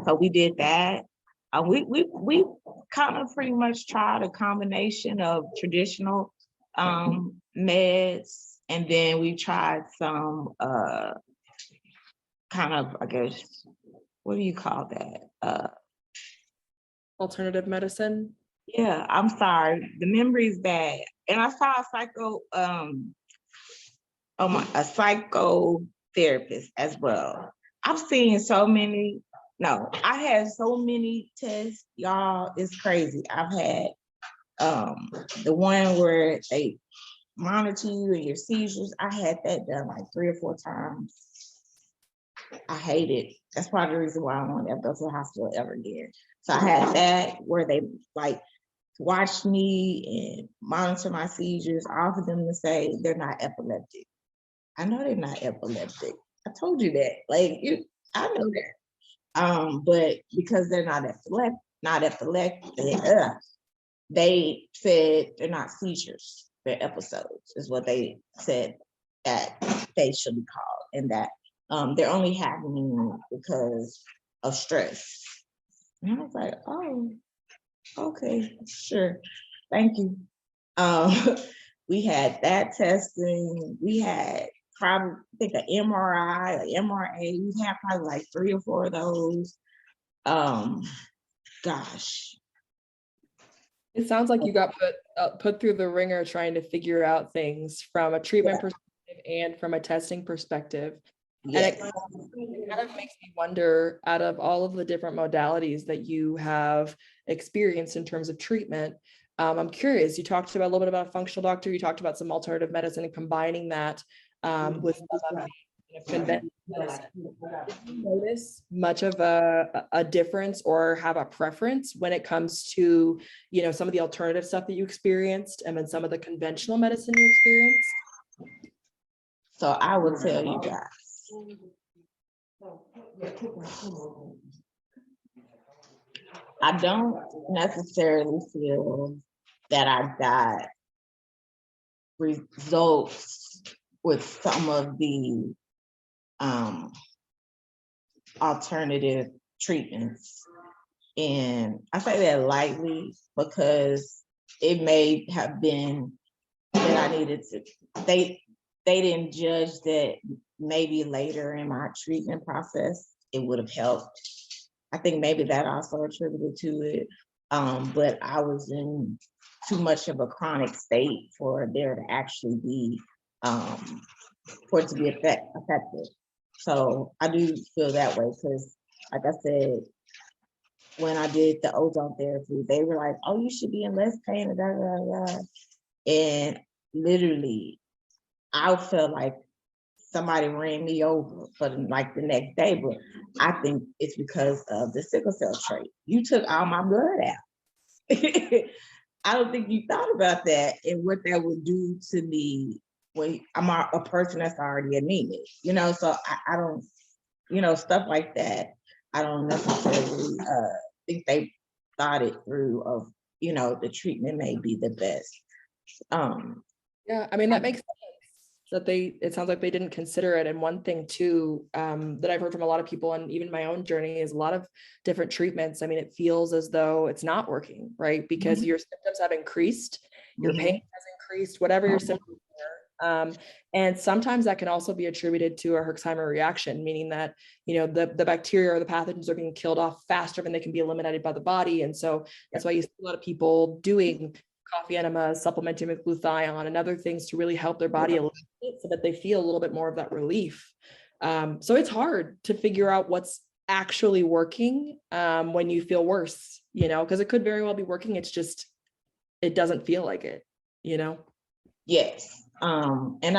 So we did that. We kind of pretty much tried a combination of traditional meds, and then we tried some kind of, I guess, what do you call that? Alternative medicine. Yeah, I'm sorry, the memory's bad. And I saw a psychotherapist as well. I've seen so many. No, I had so many tests, y'all. It's crazy. I've had the one where they monitor you and your seizures. I had that done like 3 or 4 times. I hate it. That's part of the reason why I don't want to ever go to the hospital ever again. So I had that where they like watch me and monitor my seizures, offer them to say they're not epileptic. I know they're not epileptic. I told you that. I know that. But because they're not epileptic, they said they're not seizures, they're episodes, is what they said that they should be called, and that they're only happening because of stress. And I was like, oh, okay, sure, thank you. We had that testing. We had probably, I think, an MRI, an MRA. We had probably like 3 or 4 of those. Gosh. It sounds like you got put through the ringer trying to figure out things from a treatment perspective and from a testing perspective. Yes. And it kind of makes me wonder, out of all of the different modalities that you have experienced in terms of treatment, I'm curious, you talked about a little bit about a functional doctor, you talked about some alternative medicine and combining that with some of the conventional medicine. Did you notice much of a difference or have a preference when it comes to, some of the alternative stuff that you experienced and then some of the conventional medicine you experienced? So I will tell you guys. I don't necessarily feel that I got results with some of the alternative treatments. And I say that lightly because it may have been that I needed to, they didn't judge that maybe later in my treatment process, it would have helped. I think maybe that also attributed to it. But I was in too much of a chronic state for there to actually be, for it to be effective. So I do feel that way because, like I said, when I did the ozone therapy, they were like, oh, you should be in less pain, and literally, I felt like somebody ran me over for like the next day, but I think it's because of the sickle cell trait. You took all my blood out. I don't think you thought about that and what that would do to me when I'm a person that's already anemic, so I don't, stuff like that. I don't necessarily think they thought it through of, the treatment may be the best. Yeah, I mean, that makes sense. that it sounds like they didn't consider it. And one thing too, that I've heard from a lot of people, and even my own journey, is a lot of different treatments. I mean, it feels as though it's not working, right? Because your symptoms have increased, your pain has increased, whatever your symptoms are. And sometimes that can also be attributed to a Herxheimer reaction, meaning that, the bacteria or the pathogens are being killed off faster than they can be eliminated by the body. And so that's why you see a lot of people doing coffee enemas, supplementing with glutathione and other things to really help their body a little bit so that they feel a little bit more of that relief. So it's hard to figure out what's actually working when you feel worse, because it could very well be working. It's just, it doesn't feel like it, Yes. And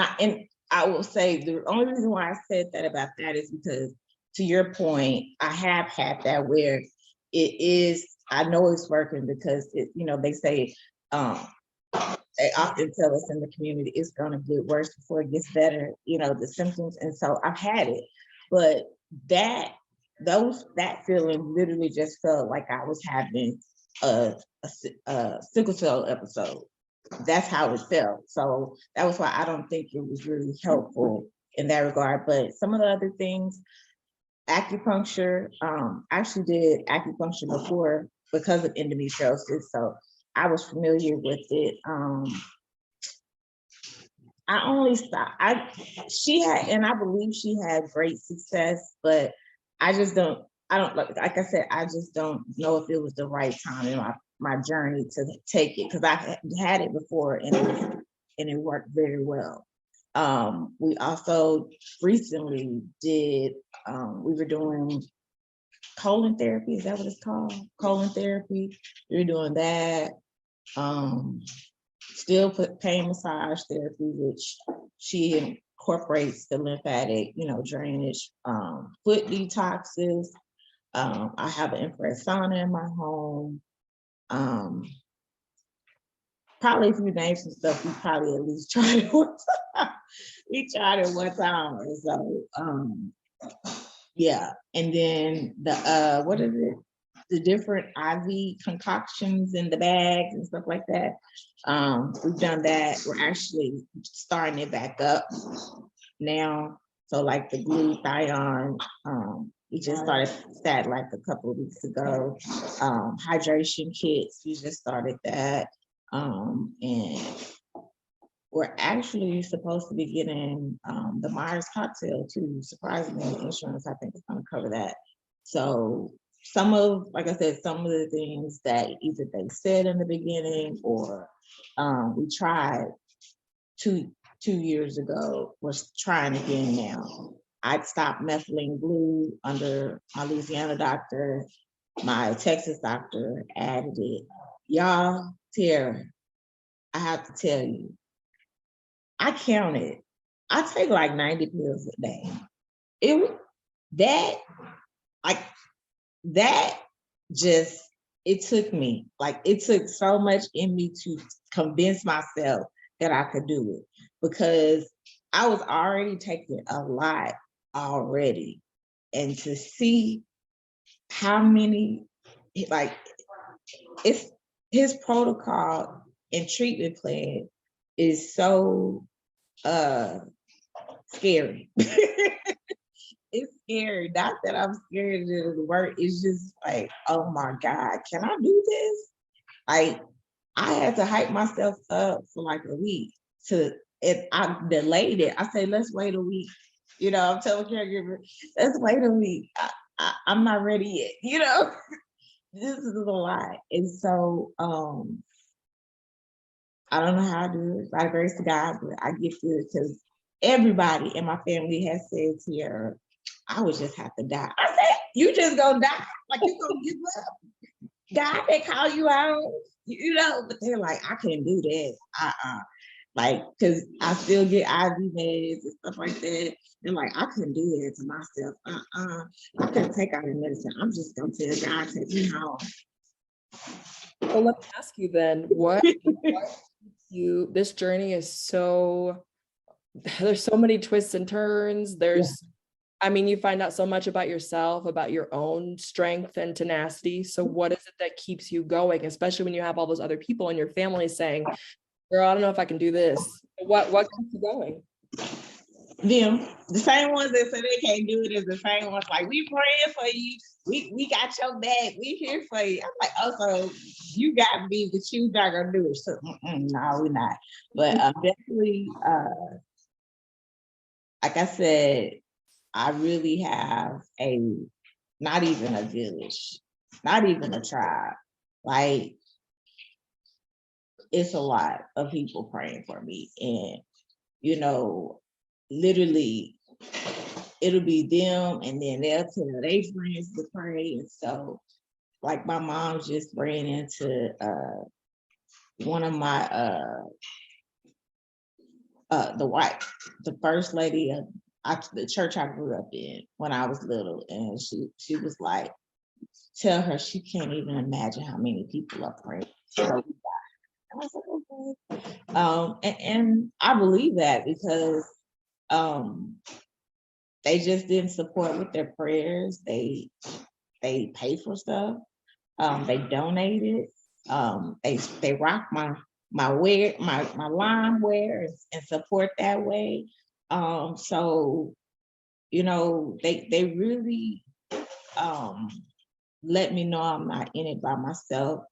I will say the only reason why I said that about that is because, to your point, I have had that where it is, I know it's working because they say, they often tell us in the community it's going to get worse before it gets better, the symptoms. And so I've had it, but that feeling literally just felt like I was having a sickle cell episode. That's how it felt. So that was why I don't think it was really helpful in that regard. But some of the other things, acupuncture, I actually did acupuncture before because of endometriosis. So I was familiar with it. I only stopped. She had, and I believe she had great success, but I don't like I said, I just don't know if it was the right time in my journey to take it, because I had it before and it worked very well. We also recently did, we were doing colon therapy. Is that what it's called? Colon therapy. We were doing that. Still put pain massage therapy, which she incorporates the lymphatic, drainage, foot detoxes. I have an infrared sauna in my home. Probably if you name some stuff, we probably at least tried it one time. We tried it one time. So yeah. And then the what is it? The different IV concoctions in the bags and stuff like that. We've done that. We're actually starting it back up now. So like the glutathione, we just started that like a couple of weeks ago. Hydration kits, we just started that. And we're actually supposed to be getting the Myers cocktail too. Surprisingly, insurance, I think, is going to cover that. So like I said, some of the things that either they said in the beginning or we tried two years ago, was trying again now. I'd stopped methylene blue under my Louisiana doctor. My Texas doctor added it. Y'all, Tara, I have to tell you, I counted. I take like 90 pills a day. It took me, it took so much in me to convince myself that I could do it, because I was already taking a lot already. And to see how many, it's his protocol and treatment plan is so scary. It's scary. Not that I'm scared of the work. It's just like, oh my God, can I do this? I had to hype myself up for like a week I delayed it. I say, let's wait a week. I'm telling caregiver, let's wait a week. I'm not ready yet. This is a lot. And so I don't know how to do it. By the grace of God, but I get through it because everybody in my family has said to her, I would just have to die. I said, you just gonna die? Like you gonna give up? God, they call you out, but they're like, I can't do that. Cause I still get IV meds and stuff like that. They're like, I couldn't do that to myself. I couldn't take out the medicine. I'm just gonna tell God, take me home. Well, let me ask you then, this journey is there's so many twists and turns. You find out so much about yourself, about your own strength and tenacity. So what is it that keeps you going, especially when you have all those other people in your family saying, girl, I don't know if I can do this. What keeps you going? Them, the same ones that say they can't do it is the same ones like, we praying for you. We got your back. We here for you. I'm like, oh, so you got me, but you not gonna do it. So no, we're not. But definitely, like I said, I really have not even a village, not even a tribe. Like, it's a lot of people praying for me. And, you know, literally, it'll be them, and then they'll tell their friends to pray. And so, like, my mom just ran into one of my the first lady of the church I grew up in when I was little, and she was like, tell her she can't even imagine how many people are praying. So I was like, okay. And I believe that because they just didn't support with their prayers. They pay for stuff. They donated. They rock my Lyme wear and support that way. So, you know, they really let me know I'm not in it by myself.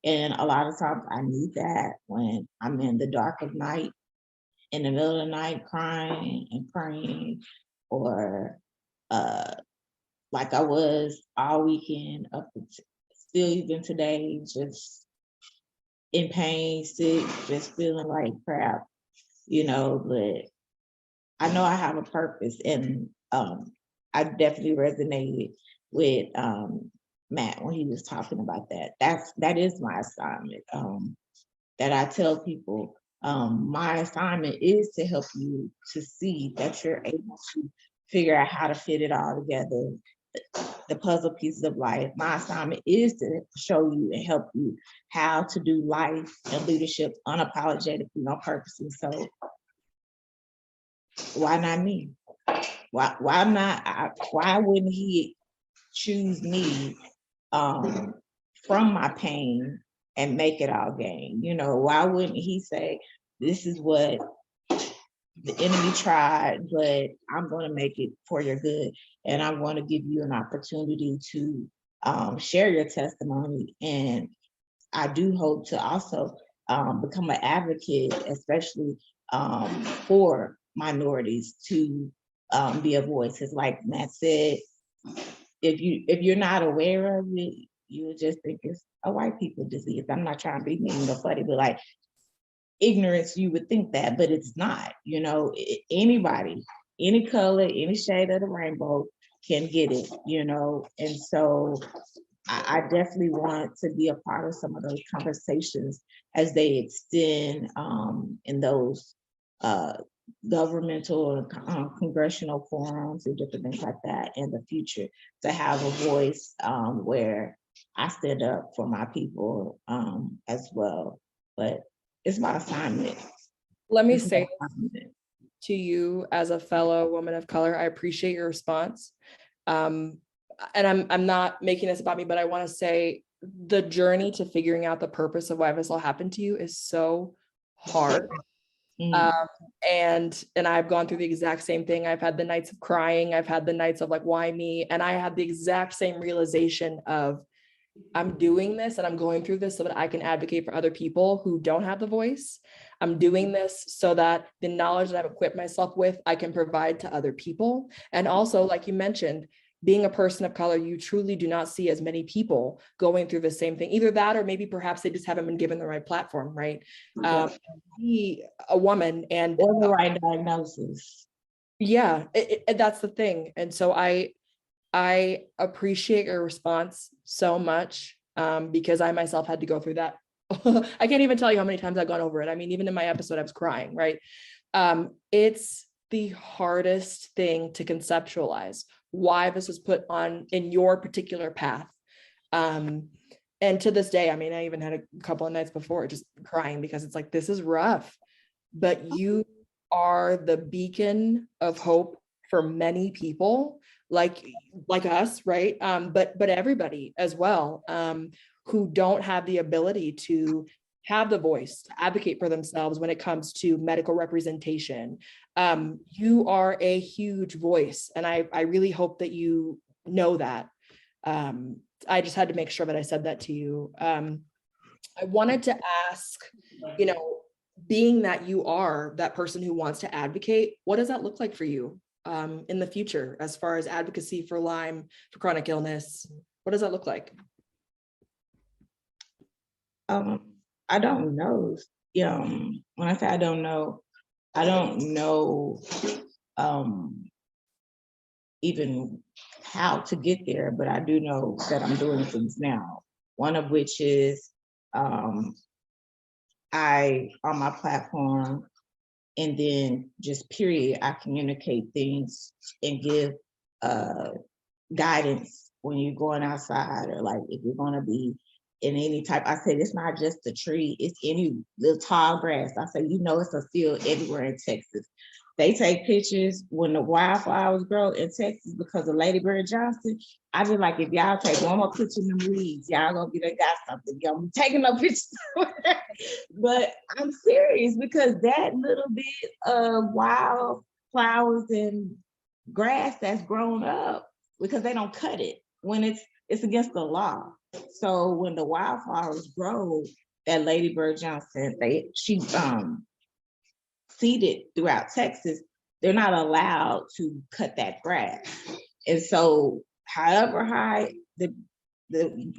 And a lot of times I need that when I'm in the dark of night, in the middle of the night, crying and praying, or like I was all weekend still even today, just in pain, sick, just feeling like crap, you know. But I know I have a purpose, and I definitely resonated with Matt when he was talking about that. That is my assignment. That I tell people, my assignment is to help you to see that you're able to figure out how to fit it all together, the puzzle pieces of life. My assignment is to show you and help you how to do life and leadership unapologetically on purpose. And so why not me? Why wouldn't he choose me from my pain and make it all gain? You know, why wouldn't he say, this is what the enemy tried, but I'm going to make it for your good, and I'm going to give you an opportunity to share your testimony. And I do hope to also become an advocate, especially for minorities, to be a voice. Because like Matt said, if you're not aware of it, you would just think it's a white people disease. I'm not trying to be mean or funny, but like, ignorance, you would think that, but it's not. You know, anybody, any color, any shade of the rainbow can get it, you know. And so I definitely want to be a part of some of those conversations as they extend in those governmental and congressional forums and different things like that in the future, to have a voice where I stand up for my people as well. But it's my assignment. Let me say to you as a fellow woman of color, I appreciate your response. And I'm not making this about me, but I want to say the journey to figuring out the purpose of why this all happened to you is so hard. And I've gone through the exact same thing. I've had the nights of crying. I've had the nights of like, why me? And I had the exact same realization of, I'm doing this and I'm going through this so that I can advocate for other people who don't have the voice. I'm doing this so that the knowledge that I've equipped myself with, I can provide to other people. And also, like you mentioned, being a person of color, you truly do not see as many people going through the same thing. Either that, or maybe perhaps they just haven't been given the right platform, right? Be a woman and or the right diagnosis. Yeah, that's the thing. And so I appreciate your response so much because I myself had to go through that. I can't even tell you how many times I've gone over it. I mean, even in my episode, I was crying, right? It's the hardest thing to conceptualize why this was put on in your particular path. And to this day, I mean, I even had a couple of nights before just crying because it's like, this is rough, but you are the beacon of hope for many people like us, right? But everybody as well, who don't have the ability to have the voice to advocate for themselves when it comes to medical representation. You are a huge voice, and I really hope that you know that. I just had to make sure that I said that to you. I wanted to ask, you know, being that you are that person who wants to advocate, what does that look like for you in the future as far as advocacy for Lyme, for chronic illness? What does that look like? I don't know. When I say I don't know even how to get there, but I do know that I'm doing things now. One of which is I on my platform, and then just period, I communicate things and give guidance when you're going outside, or like if you're going to be in any type. I said it's not just a tree, it's any little tall grass. I say, you know, it's a field everywhere in Texas. They take pictures when the wildflowers grow in Texas because of Lady Bird Johnson. I be like, if y'all take one more picture in the weeds, y'all gonna be they got something. Y'all be taking no pictures. But I'm serious, because that little bit of wild flowers and grass that's grown up, because they don't cut it when it's against the law. So when the wildflowers grow, that Lady Bird Johnson, she seeded throughout Texas, they're not allowed to cut that grass. And so however high the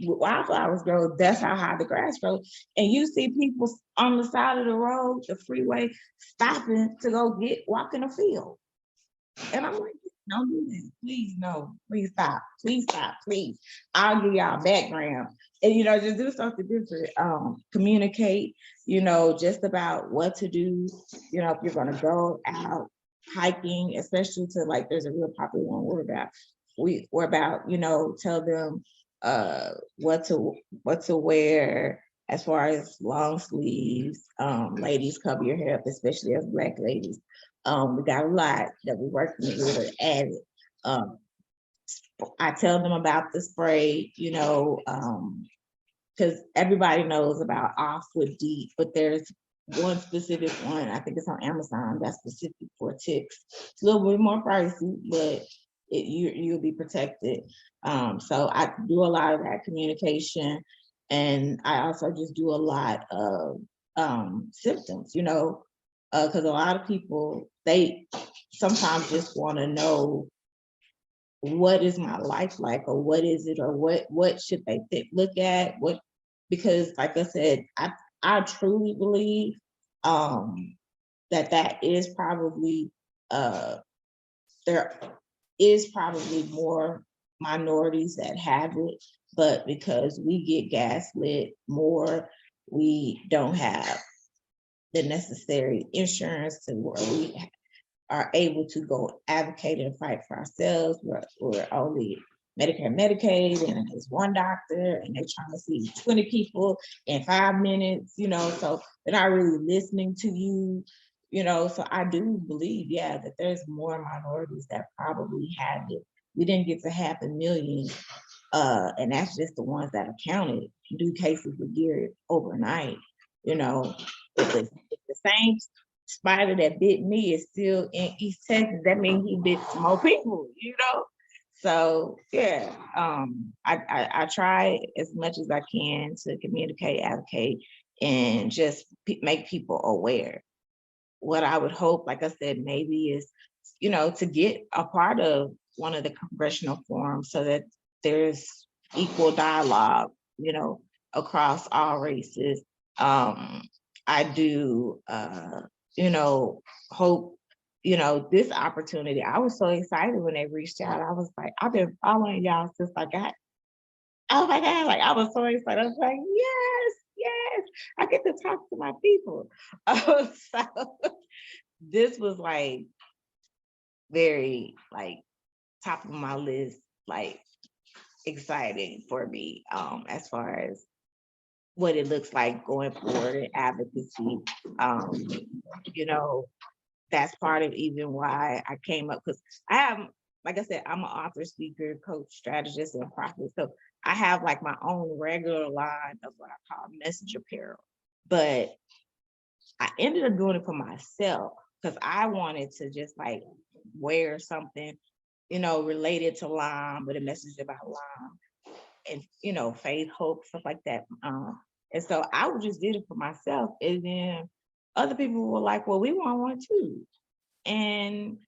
wildflowers grow, that's how high the grass grows. And you see people on the side of the road, the freeway, stopping to go walk in a field. And I'm like, don't do that. Please, no. Please stop. Please stop. Please. I'll give y'all background. And, you know, just do something different. Communicate, you know, just about what to do. You know, if you're going to go out hiking, especially to, like, there's a real popular one we're about, you know, tell them what to wear as far as long sleeves. Ladies, cover your hair up, especially as Black ladies. We got a lot that we're working with at it. I tell them about the spray, you know, because everybody knows about Off with Deep, but there's one specific one, I think it's on Amazon, that's specific for ticks. It's a little bit more pricey, but you'll be protected. So I do a lot of that communication, and I also just do a lot of symptoms, you know, because a lot of people, they sometimes just want to know, what is my life like, or what is it, or what should they look at, because like I said, I truly believe that is probably there is probably more minorities that have it, but because we get gaslit more, we don't have the necessary insurance to where we are able to go advocate and fight for ourselves. We're only Medicare, Medicaid, and there's one doctor, and they're trying to see 20 people in 5 minutes, you know, so they're not really listening to you, you know. So I do believe, yeah, that there's more minorities that probably have it. We didn't get to 500,000, and that's just the ones that are counted. Do cases a year overnight, you know. If the same spider that bit me is still in East Texas, that means he bit some more people, you know. So yeah, I try as much as I can to communicate, advocate, and just make people aware. What I would hope, like I said, maybe is, you know, to get a part of one of the congressional forums so that there's equal dialogue, you know, across all races. I do, you know, hope, you know, this opportunity. I was so excited when they reached out. I was like, I've been following y'all since I got, oh my God, like I was so excited. I was like, yes, I get to talk to my people. So this was like very like top of my list, like exciting for me, as far as what it looks like going forward in advocacy. You know, that's part of even why I came up, because I have, like I said, I'm an author, speaker, coach, strategist, and prophet. So I have like my own regular line of what I call messenger apparel. But I ended up doing it for myself because I wanted to just like wear something, related to Lyme, with a message about Lyme and, faith, hope, stuff like that. And so I just did it for myself. And then other people were like, well, we want one too. And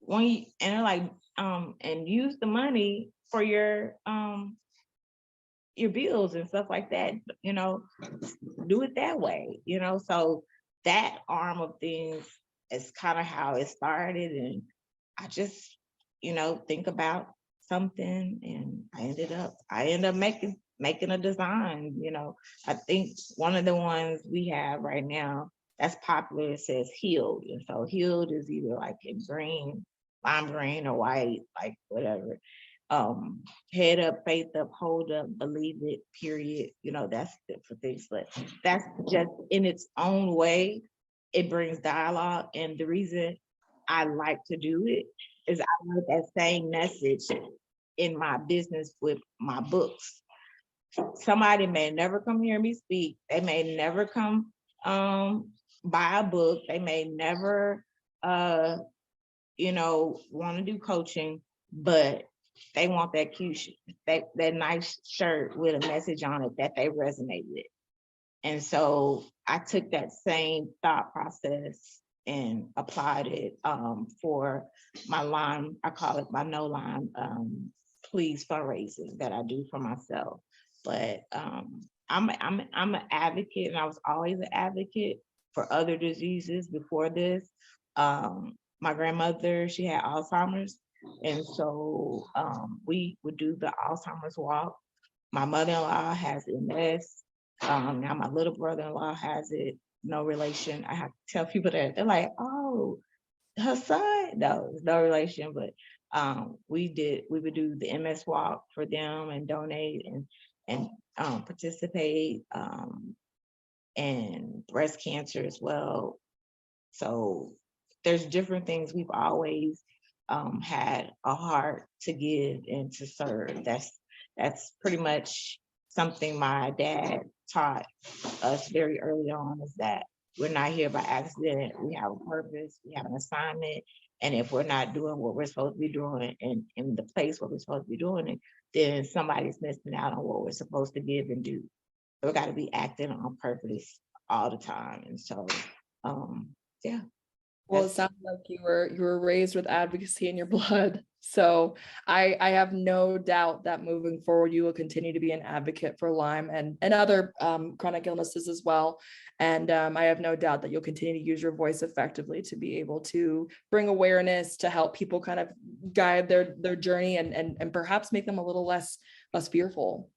they're like, and use the money for your bills and stuff like that, do it that way, so that arm of things is kind of how it started. And I just, think about something, and I ended up making a design. I think one of the ones we have right now that's popular, it says healed. And so healed is either like in green, lime green, or white, like whatever. Head up, faith up, hold up, believe it, period. That's for things, but that's just in its own way, it brings dialogue. And the reason I like to do it is I want that same message in my business with my books. Somebody may never come hear me speak. They may never come buy a book. They may never want to do coaching, but they want that cute, that nice shirt with a message on it that they resonate with. And so I took that same thought process and applied it for my Lyme, I call it my No Lyme Please fundraising that I do for myself. But I'm an advocate, and I was always an advocate for other diseases before this. My grandmother, she had Alzheimer's. And so we would do the Alzheimer's walk. My mother-in-law has MS. Now my little brother-in-law has it. No relation. I have to tell people that. They're like, oh, her son? No, it's no relation. But we would do the MS walk for them and donate and participate, and breast cancer as well. So there's different things. We've always had a heart to give and to serve. That's pretty much something my dad taught us very early on, is that we're not here by accident. We have a purpose, we have an assignment. And if we're not doing what we're supposed to be doing and in the place where we're supposed to be doing it, then somebody's missing out on what we're supposed to give and do. So we got to be acting on purpose all the time. And so, yeah. Well, it sounds like you were raised with advocacy in your blood. So I have no doubt that moving forward, you will continue to be an advocate for Lyme and other chronic illnesses as well. And I have no doubt that you'll continue to use your voice effectively to be able to bring awareness, to help people kind of guide their journey and perhaps make them a little less fearful.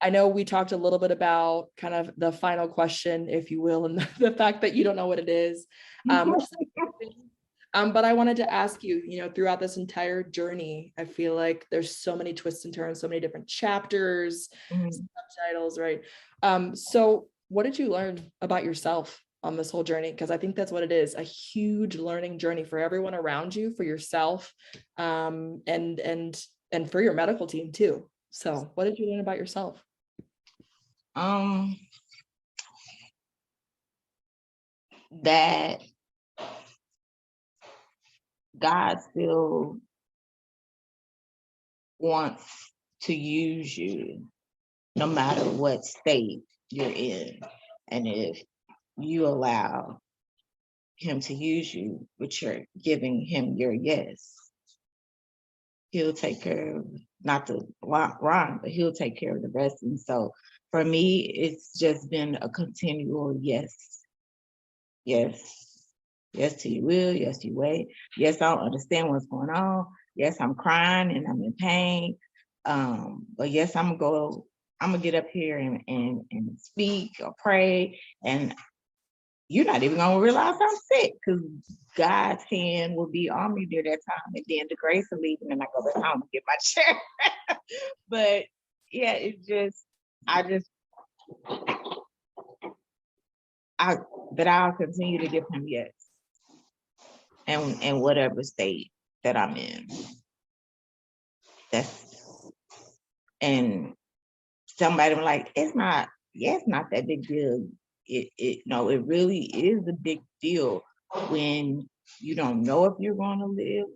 I know we talked a little bit about kind of the final question, if you will, and the fact that you don't know what it is. But I wanted to ask you, throughout this entire journey, I feel like there's so many twists and turns, so many different chapters, subtitles, right? So what did you learn about yourself on this whole journey? Because I think that's what it is, a huge learning journey for everyone around you, for yourself, and for your medical team too. So what did you learn about yourself? That God still wants to use you no matter what state you're in. And if you allow him to use you, but you're giving him your yes, he'll take care of, not the wrong, but he'll take care of the rest. And so for me, it's just been a continual yes. Yes to your will, yes to your way. Yes, I don't understand what's going on. Yes, I'm crying and I'm in pain. But yes, I'm gonna get up here and speak or pray, and you're not even gonna realize I'm sick, because God's hand will be on me during that time, and then the grace will leave, and then I go back home and get my chair. But yeah, I'll continue to give him yes, and whatever state that I'm in. And somebody was like, it's not yeah, it's not that big deal. No, it really is a big deal when you don't know if you're going to live,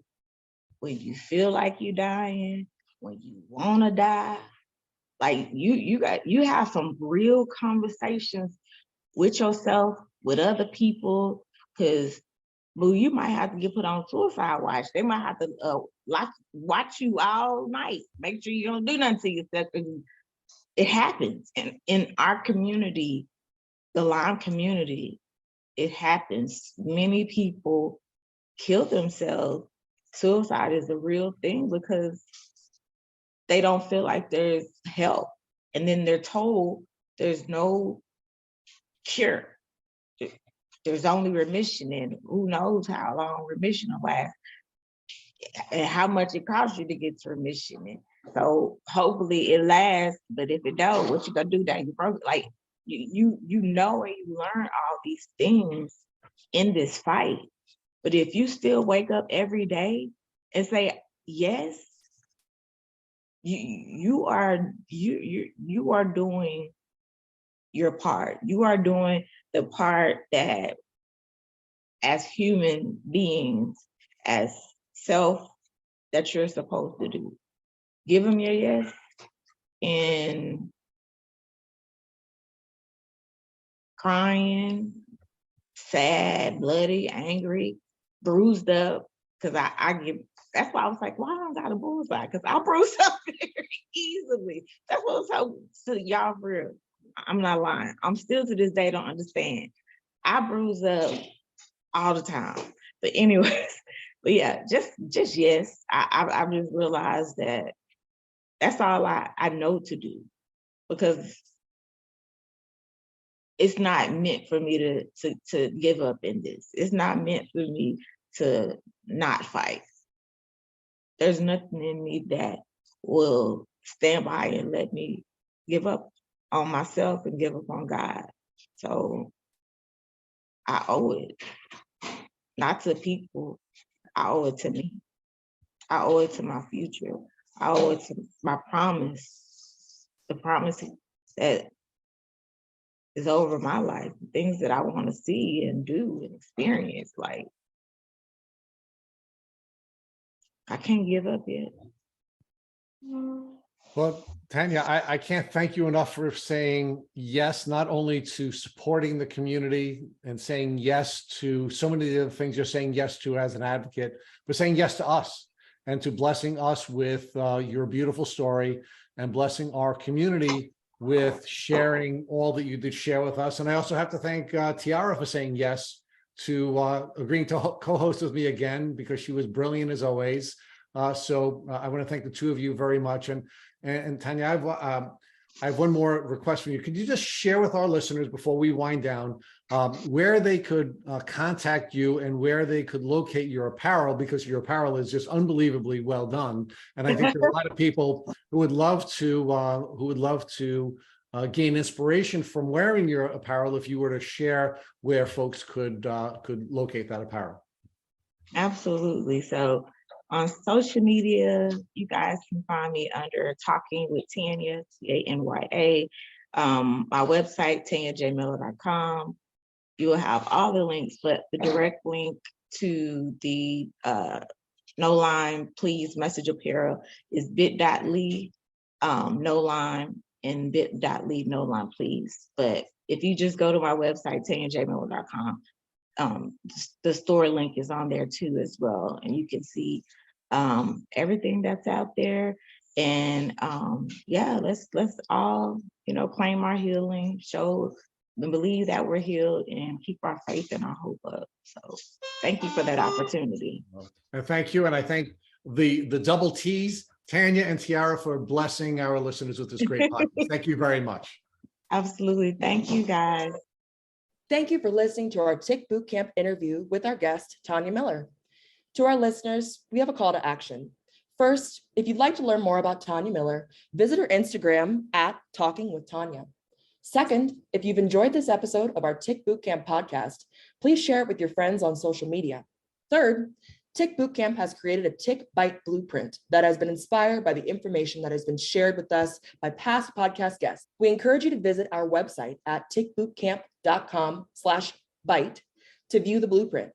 when you feel like you're dying, when you want to die. Like you have some real conversations with yourself, with other people, because boo, you might have to get put on suicide watch. They might have to watch you all night, make sure you don't do nothing to yourself. It happens, and in our community, the Lyme community, it happens. Many people kill themselves. Suicide is a real thing because they don't feel like there's help, and then they're told there's no cure. There's only remission, and who knows how long remission will last and how much it costs you to get to remission. And so hopefully it lasts, but if it don't, what you gonna do that you broke? Like you know, and you learn all these things in this fight. But if you still wake up every day and say yes, you are doing your part. You are doing the part that, as human beings, as self, that you're supposed to do. Give them your yes, and crying, sad, bloody, angry, bruised up. Because I get, that's why I was like, why I don't got a bullseye? Because I bruise up very easily. That's what I was hoping to y'all for real. I'm not lying. I'm still to this day don't understand. I bruise up all the time. But anyways, but yeah, just yes. I've just realized that that's all I know to do, because it's not meant for me to give up in this. It's not meant for me to not fight. There's nothing in me that will stand by and let me give up on myself and give up on God. So I owe it, not to people. I owe it to me. I owe it to my future. I owe it to my promise, the promise that is over my life, things that I want to see and do and experience. Like, I can't give up yet. Well, Tanya, I can't thank you enough for saying yes, not only to supporting the community and saying yes to so many of the things you're saying yes to as an advocate, but saying yes to us and to blessing us with your beautiful story and blessing our community with sharing all that you did share with us. And I also have to thank Tiara for saying yes to agreeing to co-host with me again, because she was brilliant as always. So I want to thank the two of you very much. And Tanya, I have one more request from you. Could you just share with our listeners before we wind down where they could contact you and where they could locate your apparel, because your apparel is just unbelievably well done. And I think there are a lot of people who would love to gain inspiration from wearing your apparel if you were to share where folks could locate that apparel. Absolutely. So on social media, you guys can find me under Talking with Tanya, Tanya. My website, TanyaJMiller.com. You will have all the links, but the direct link to the No Lyme Please message apparel is bit.ly no Lyme and bit.ly no Lyme please. But if you just go to my website, TanyaJMiller.com, the store link is on there too as well, and you can see everything that's out there. And yeah, let's all claim our healing, show and believe that we're healed, and keep our faith and our hope up. So thank you for that opportunity. And thank you, and I thank the double T's, Tanya and Tiara, for blessing our listeners with this great podcast. Thank you very much. Absolutely. Thank you, guys. Thank you for listening to our Tick Bootcamp interview with our guest, Tanya Miller. To our listeners, we have a call to action. First, if you'd like to learn more about Tanya Miller, visit her Instagram at Talking with Tanya. Second, if you've enjoyed this episode of our Tick Bootcamp podcast, please share it with your friends on social media. Third, Tick Bootcamp has created a tick bite blueprint that has been inspired by the information that has been shared with us by past podcast guests. We encourage you to visit our website at tickbootcamp.com/bite to view the blueprint.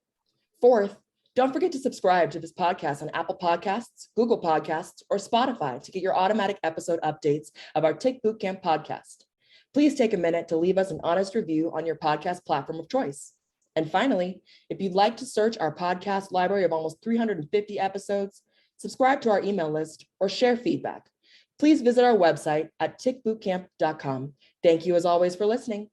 Fourth, don't forget to subscribe to this podcast on Apple Podcasts, Google Podcasts, or Spotify to get your automatic episode updates of our Tick Bootcamp podcast. Please take a minute to leave us an honest review on your podcast platform of choice. And finally, if you'd like to search our podcast library of almost 350 episodes, subscribe to our email list, or share feedback, please visit our website at tickbootcamp.com. Thank you as always for listening.